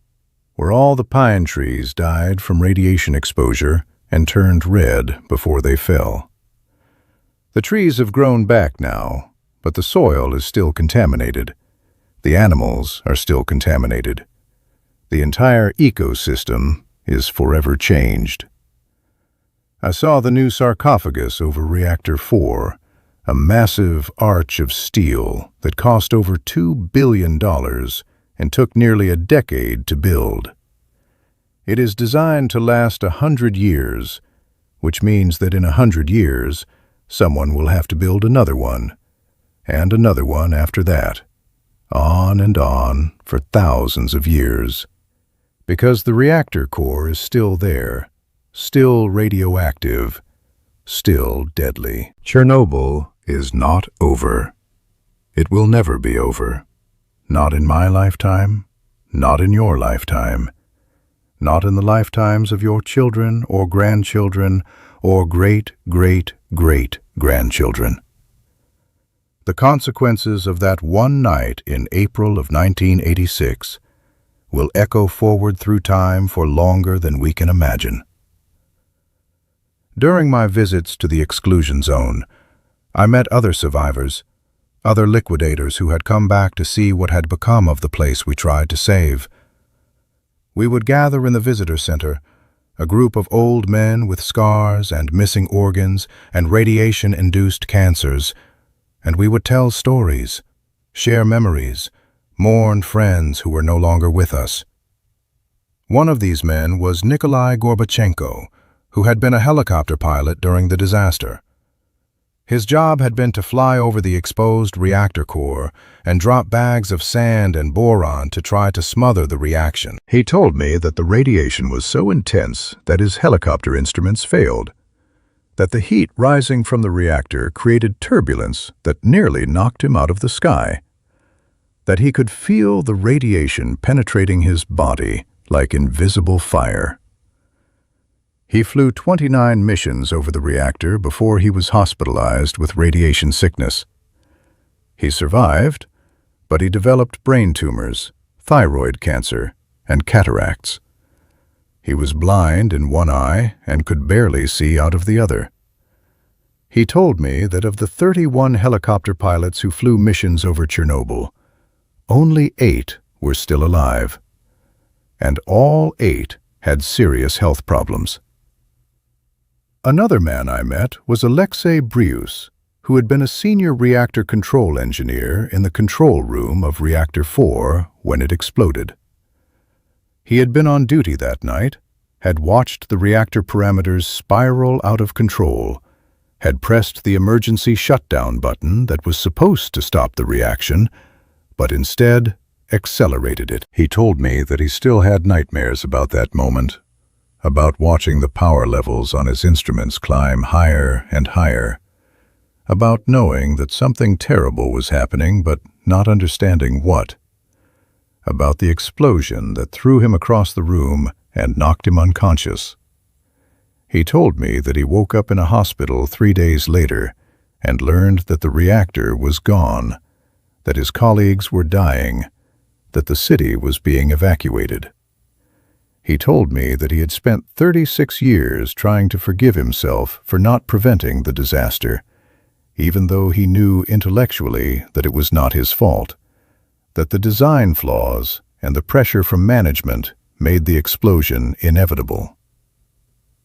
Speaker 1: where all the pine trees died from radiation exposure and turned red before they fell. The trees have grown back now, but the soil is still contaminated. The animals are still contaminated. The entire ecosystem is forever changed. I saw the new sarcophagus over Reactor 4, a massive arch of steel that cost over $2 billion and took nearly a decade to build. It is designed to last 100 years, which means that in 100 years, someone will have to build another one, and another one after that, on and on for thousands of years. Because the reactor core is still there, still radioactive, still deadly. Chernobyl is not over. It will never be over. Not in my lifetime, not in your lifetime, not in the lifetimes of your children or grandchildren or great-great-great-grandchildren. The consequences of that one night in April of 1986 will echo forward through time for longer than we can imagine. During my visits to the exclusion zone, I met other survivors, other liquidators who had come back to see what had become of the place we tried to save. We would gather in the visitor center, a group of old men with scars and missing organs and radiation-induced cancers, and we would tell stories, share memories, mourn friends who were no longer with us. One of these men was Nikolai Gorbachenko, who had been a helicopter pilot during the disaster. His job had been to fly over the exposed reactor core and drop bags of sand and boron to try to smother the reaction. He told me that the radiation was so intense that his helicopter instruments failed, that the heat rising from the reactor created turbulence that nearly knocked him out of the sky, that he could feel the radiation penetrating his body like invisible fire. He flew 29 missions over the reactor before he was hospitalized with radiation sickness. He survived, but he developed brain tumors, thyroid cancer, and cataracts. He was blind in one eye and could barely see out of the other. He told me that of the 31 helicopter pilots who flew missions over Chernobyl, only 8 were still alive, and all 8 had serious health problems. Another man I met was Alexei Brius, who had been a senior reactor control engineer in the control room of Reactor 4 when it exploded. He had been on duty that night, had watched the reactor parameters spiral out of control, had pressed the emergency shutdown button that was supposed to stop the reaction, but instead accelerated it. He told me that he still had nightmares about that moment, about watching the power levels on his instruments climb higher and higher, about knowing that something terrible was happening but not understanding what, about the explosion that threw him across the room and knocked him unconscious. He told me that he woke up in a hospital 3 days later and learned that the reactor was gone, that his colleagues were dying, that the city was being evacuated. He told me that he had spent 36 years trying to forgive himself for not preventing the disaster, even though he knew intellectually that it was not his fault, that the design flaws and the pressure from management made the explosion inevitable.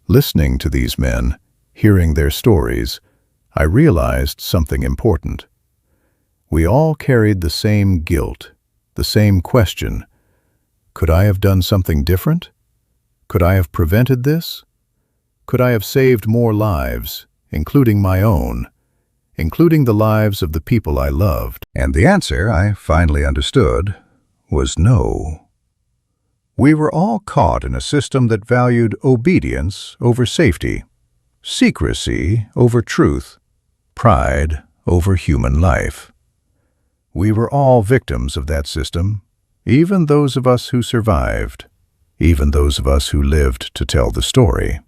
Speaker 1: Listening to these men, hearing their stories, I realized something important. We all carried the same guilt, the same question. Could I have done something different? Could I have prevented this? Could I have saved more lives, including my own, including the lives of the people I loved? And the answer, I finally understood, was no. We were all caught in a system that valued obedience over safety, secrecy over truth, pride over human life. We were all victims of that system, even those of us who survived, even those of us who lived to tell the story.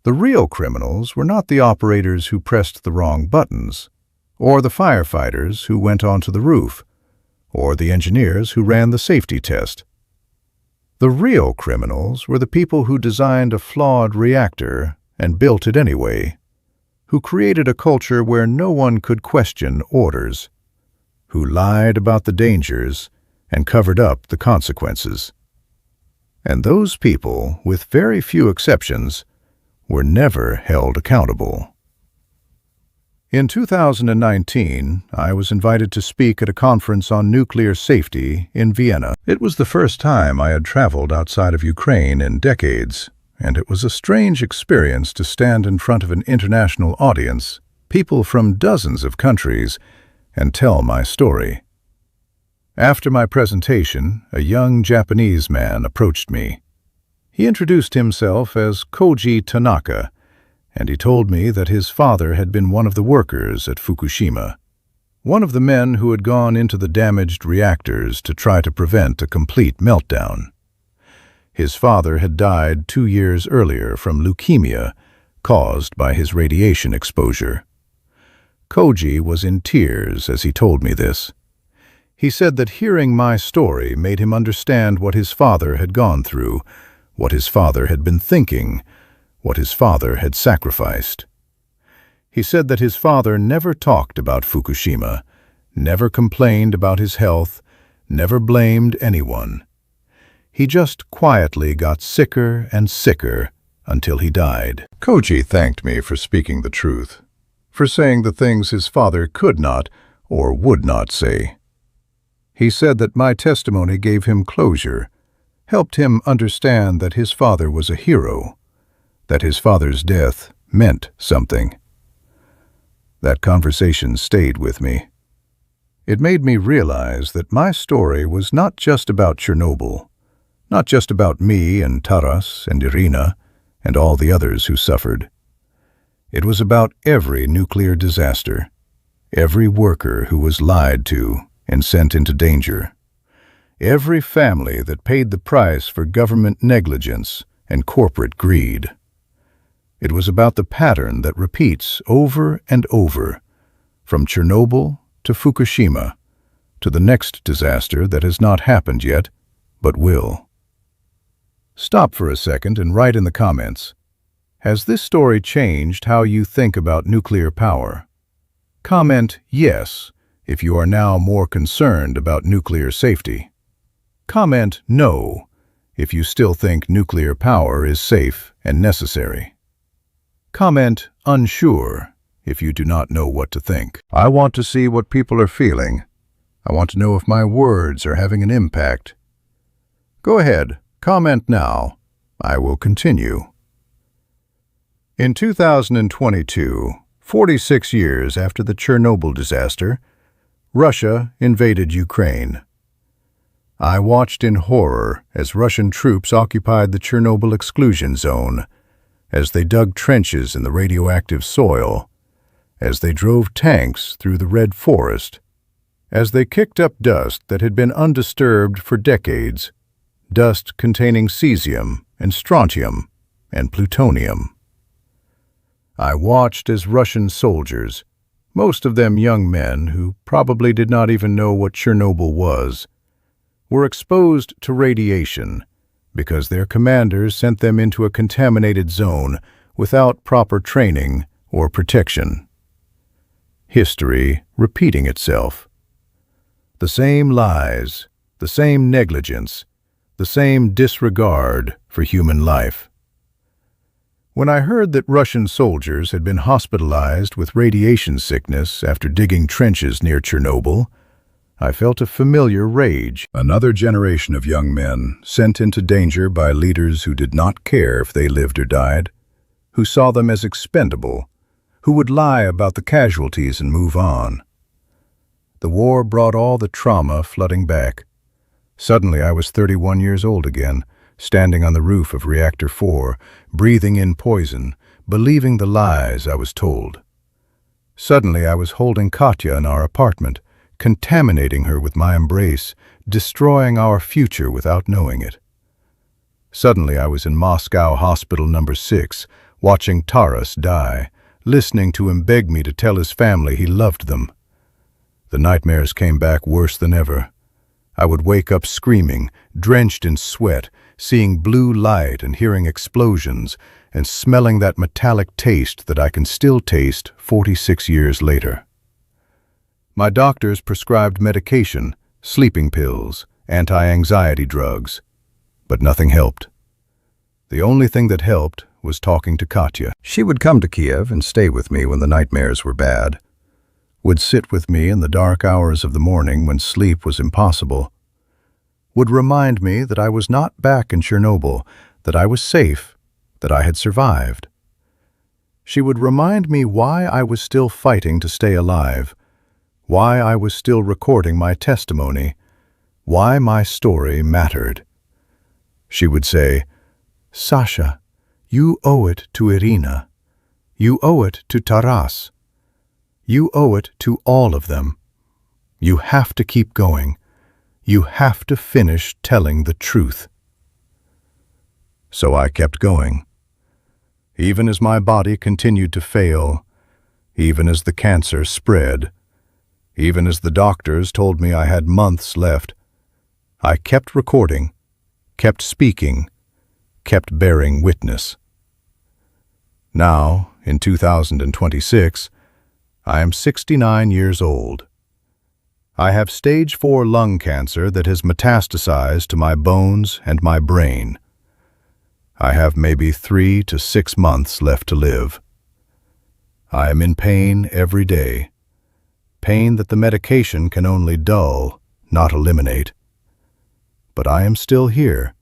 Speaker 1: The real criminals were not the operators who pressed the wrong buttons, or the firefighters who went onto the roof, or the engineers who ran the safety test. The real criminals were the people who designed a flawed reactor and built it anyway, who created a culture where no one could question orders, who lied about the dangers and covered up the consequences. And those people, with very few exceptions, were never held accountable. In 2019, I was invited to speak at a conference on nuclear safety in Vienna. It was the first time I had traveled outside of Ukraine in decades, and it was a strange experience to stand in front of an international audience, people from dozens of countries, and tell my story. After my presentation, a young Japanese man approached me. He introduced himself as Koji Tanaka, and he told me that his father had been one of the workers at Fukushima, one of the men who had gone into the damaged reactors to try to prevent a complete meltdown. His father had died 2 years earlier from leukemia caused by his radiation exposure. Koji was in tears as he told me this. He said that hearing my story made him understand what his father had gone through, what his father had been thinking, what his father had sacrificed. He said that his father never talked about Fukushima, never complained about his health, never blamed anyone. He just quietly got sicker and sicker until he died. Koji thanked me for speaking the truth, for saying the things his father could not or would not say. He said that my testimony gave him closure, helped him understand that his father was a hero, that his father's death meant something. That conversation stayed with me. It made me realize that my story was not just about Chernobyl, not just about me and Taras and Irina and all the others who suffered. It was about every nuclear disaster, every worker who was lied to and sent into danger, every family that paid the price for government negligence and corporate greed. It was about the pattern that repeats over and over, from Chernobyl to Fukushima, to the next disaster that has not happened yet, but will. Stop for a second and write in the comments, has this story changed how you think about nuclear power? Comment yes if you are now more concerned about nuclear safety. Comment no if you still think nuclear power is safe and necessary. Comment unsure if you do not know what to think. I want to see what people are feeling. I want to know if my words are having an impact. Go ahead, comment now, I will continue. In 2022, 46 years after the Chernobyl disaster, Russia invaded Ukraine. I watched in horror as Russian troops occupied the Chernobyl exclusion zone, as they dug trenches in the radioactive soil, as they drove tanks through the red forest, as they kicked up dust that had been undisturbed for decades, dust containing cesium and strontium and plutonium. I watched as Russian soldiers, most of them young men who probably did not even know what Chernobyl was, were exposed to radiation because their commanders sent them into a contaminated zone without proper training or protection. History repeating itself. The same lies, the same negligence, the same disregard for human life. When I heard that Russian soldiers had been hospitalized with radiation sickness after digging trenches near Chernobyl, I felt a familiar rage. Another generation of young men sent into danger by leaders who did not care if they lived or died, who saw them as expendable, who would lie about the casualties and move on. The war brought all the trauma flooding back. Suddenly I was 31 years old again, standing on the roof of Reactor 4, breathing in poison, believing the lies I was told. Suddenly I was holding Katya in our apartment, contaminating her with my embrace, destroying our future without knowing it. Suddenly I was in Moscow Hospital No. 6, watching Taras die, listening to him beg me to tell his family he loved them. The nightmares came back worse than ever. I would wake up screaming, drenched in sweat, seeing blue light and hearing explosions, and smelling that metallic taste that I can still taste 46 years later. My doctors prescribed medication, sleeping pills, anti-anxiety drugs, but nothing helped. The only thing that helped was talking to Katya. She would come to Kiev and stay with me when the nightmares were bad, would sit with me in the dark hours of the morning when sleep was impossible, would remind me that I was not back in Chernobyl, that I was safe, that I had survived. She would remind me why I was still fighting to stay alive, why I was still recording my testimony, why my story mattered. She would say, "Sasha, you owe it to Irina. You owe it to Taras. You owe it to all of them. You have to keep going. You have to finish telling the truth." So I kept going. Even as my body continued to fail, even as the cancer spread, even as the doctors told me I had months left, I kept recording, kept speaking, kept bearing witness. Now, in 2026, I am 69 years old. I have stage 4 lung cancer that has metastasized to my bones and my brain. I have maybe 3 to 6 months left to live. I am in pain every day, pain that the medication can only dull, not eliminate. But I am still here,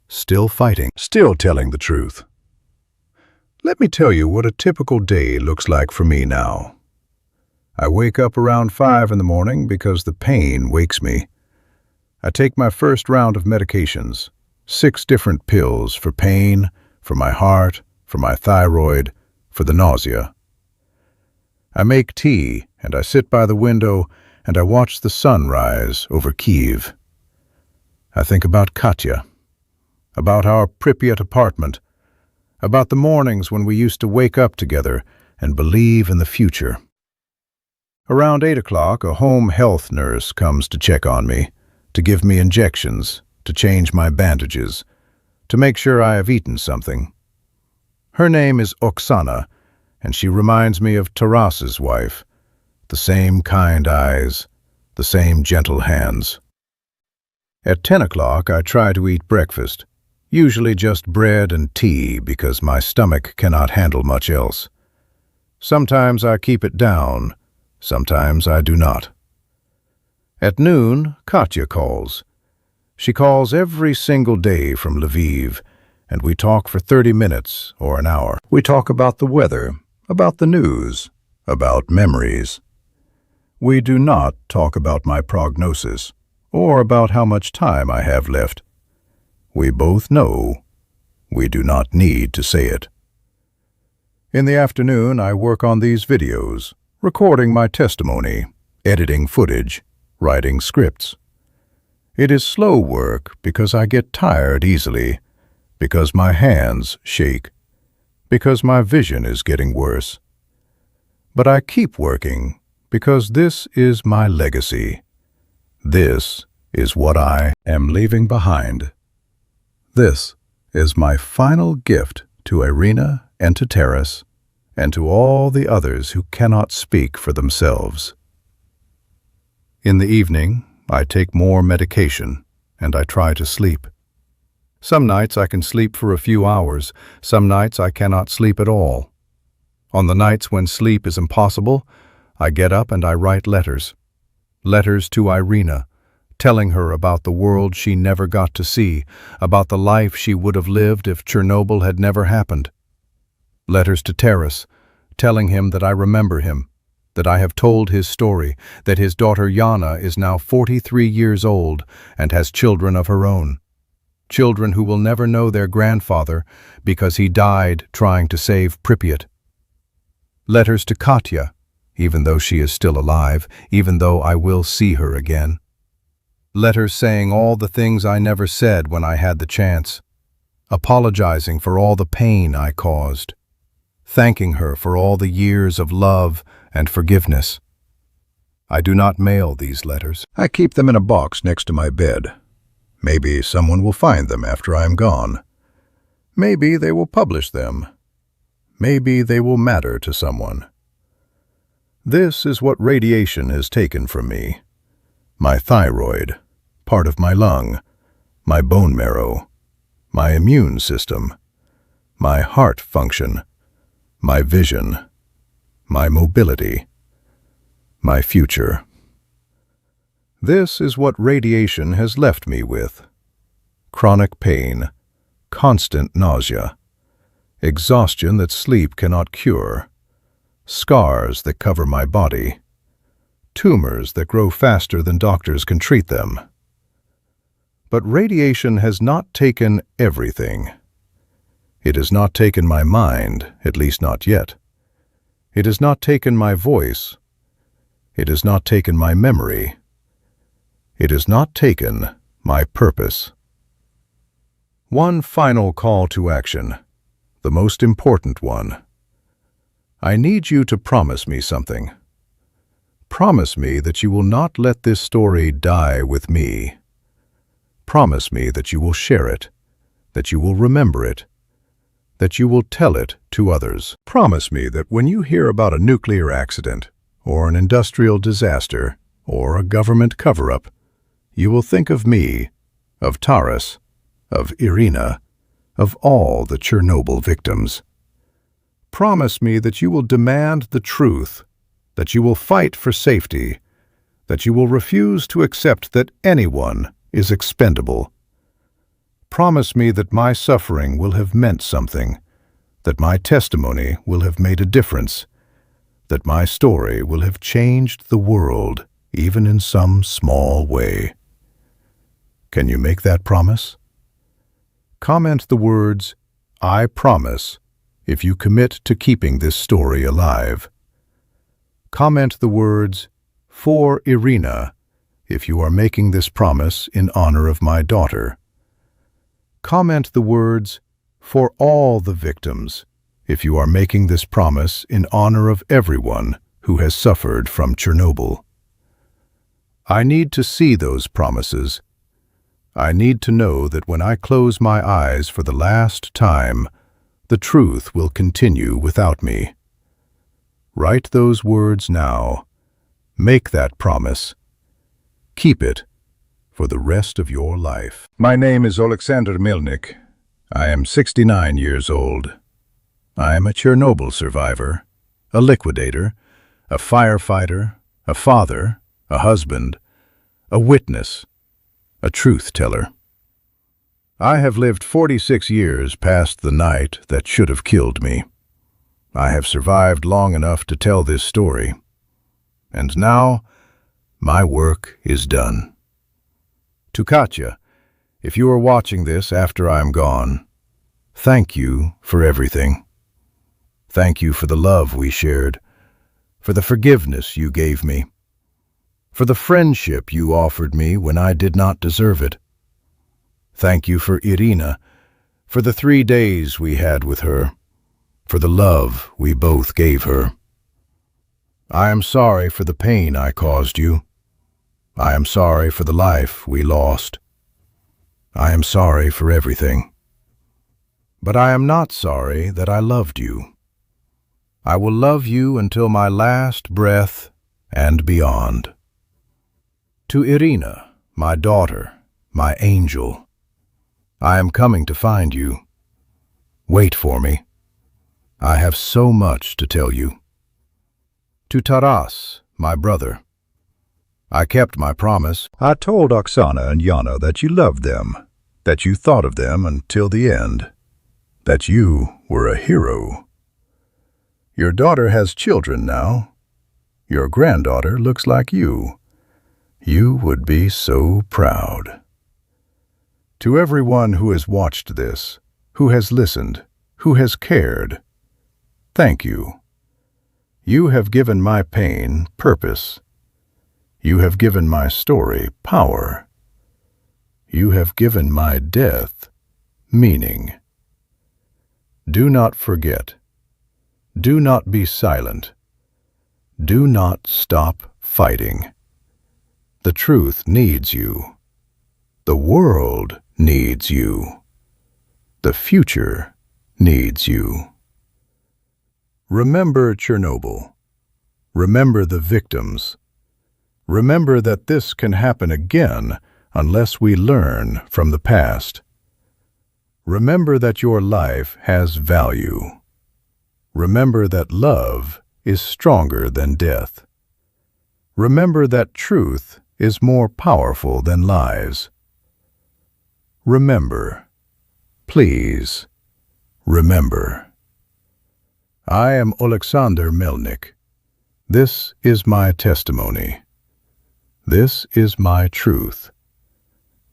Speaker 1: still fighting, still telling the truth. Let me tell you what a typical day looks like for me now. I wake up around 5 in the morning because the pain wakes me. I take my first round of medications, 6 different pills for pain, for my heart, for my thyroid, for the nausea. I make tea and I sit by the window and I watch the sun rise over Kyiv. I think about Katya, about our Pripyat apartment, about the mornings when we used to wake up together and believe in the future. Around 8 o'clock, a home health nurse comes to check on me, to give me injections, to change my bandages, to make sure I have eaten something. Her name is Oksana, and she reminds me of Taras's wife, the same kind eyes, the same gentle hands. At 10 o'clock, I try to eat breakfast, usually just bread and tea because my stomach cannot handle much else. Sometimes I keep it down, sometimes I do not. At noon, Katya calls. She calls every single day from Lviv, and we talk for 30 minutes or an hour. We talk about the weather, about the news, about memories. We do not talk about my prognosis or about how much time I have left. We both know we do not need to say it. In the afternoon, I work on these videos, recording my testimony, editing footage, writing scripts. It is slow work because I get tired easily, because my hands shake, because my vision is getting worse. But I keep working because this is my legacy. This is what I am leaving behind. This is my final gift to Irina and to Taras, and to all the others who cannot speak for themselves. In the evening, I take more medication, and I try to sleep. Some nights I can sleep for a few hours, some nights I cannot sleep at all. On the nights when sleep is impossible, I get up and I write letters. Letters to Irina, telling her about the world she never got to see, about the life she would have lived if Chernobyl had never happened. Letters to Taras, telling him that I remember him, that I have told his story, that his daughter Yana is now 43 years old and has children of her own. Children who will never know their grandfather because he died trying to save Pripyat. Letters to Katya, even though she is still alive, even though I will see her again. Letters saying all the things I never said when I had the chance, apologizing for all the pain I caused, thanking her for all the years of love and forgiveness. I do not mail these letters. I keep them in a box next to my bed. Maybe someone will find them after I am gone. Maybe they will publish them. Maybe they will matter to someone. This is what radiation has taken from me. My thyroid, part of my lung, my bone marrow, my immune system, my heart function, my vision, my mobility, my future. This is what radiation has left me with. Chronic pain, constant nausea, exhaustion that sleep cannot cure, scars that cover my body, tumors that grow faster than doctors can treat them. But radiation has not taken everything. It has not taken my mind, at least not yet. It has not taken my voice. It has not taken my memory. It has not taken my purpose. One final call to action, the most important one. I need you to promise me something. Promise me that you will not let this story die with me. Promise me that you will share it, that you will remember it, that you will tell it to others. Promise me that when you hear about a nuclear accident, or an industrial disaster, or a government cover-up, you will think of me, of Taras, of Irina, of all the Chernobyl victims. Promise me that you will demand the truth, that you will fight for safety, that you will refuse to accept that anyone is expendable. Promise me that my suffering will have meant something, that my testimony will have made a difference, that my story will have changed the world, even in some small way. Can you make that promise? Comment the words, "I promise," if you commit to keeping this story alive. Comment the words, "For Irina," if you are making this promise in honor of my daughter. Comment the words, "For all the victims," if you are making this promise in honor of everyone who has suffered from Chernobyl. I need to see those promises. I need to know that when I close my eyes for the last time, the truth will continue without me. Write those words now. Make that promise. Keep it for the rest of your life. My name is Oleksandr Melnyk. I am 69 years old. I am a Chernobyl survivor, a liquidator, a firefighter, a father, a husband, a witness, a truth teller. I have lived 46 years past the night that should have killed me. I have survived long enough to tell this story. And now, my work is done. To Katya, if you are watching this after I am gone, thank you for everything. Thank you for the love we shared, for the forgiveness you gave me, for the friendship you offered me when I did not deserve it. Thank you for Irina, for the 3 days we had with her, for the love we both gave her. I am sorry for the pain I caused you. I am sorry for the life we lost. I am sorry for everything. But I am not sorry that I loved you. I will love you until my last breath and beyond. To Irina, my daughter, my angel, I am coming to find you. Wait for me. I have so much to tell you. To Taras, my brother, I kept my promise.
Speaker 2: I told Oksana and Yana that you loved them, that you thought of them until the end, that you were a hero. Your daughter has children now. Your granddaughter looks like you. You would be so proud. To everyone who has watched this, who has listened, who has cared, thank you. You have given my pain purpose. You have given my story power. You have given my death meaning. Do not forget. Do not be silent. Do not stop fighting. The truth needs you. The world needs you. The future needs you. Remember Chernobyl. Remember the victims. Remember that this can happen again unless we learn from the past. Remember that your life has value. Remember that love is stronger than death. Remember that truth is more powerful than lies. Remember, please, remember. I am Oleksandr Melnyk. This is my testimony. This is my truth.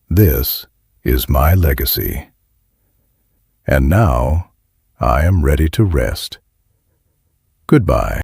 Speaker 2: This is my legacy. And now I am ready to rest. Goodbye.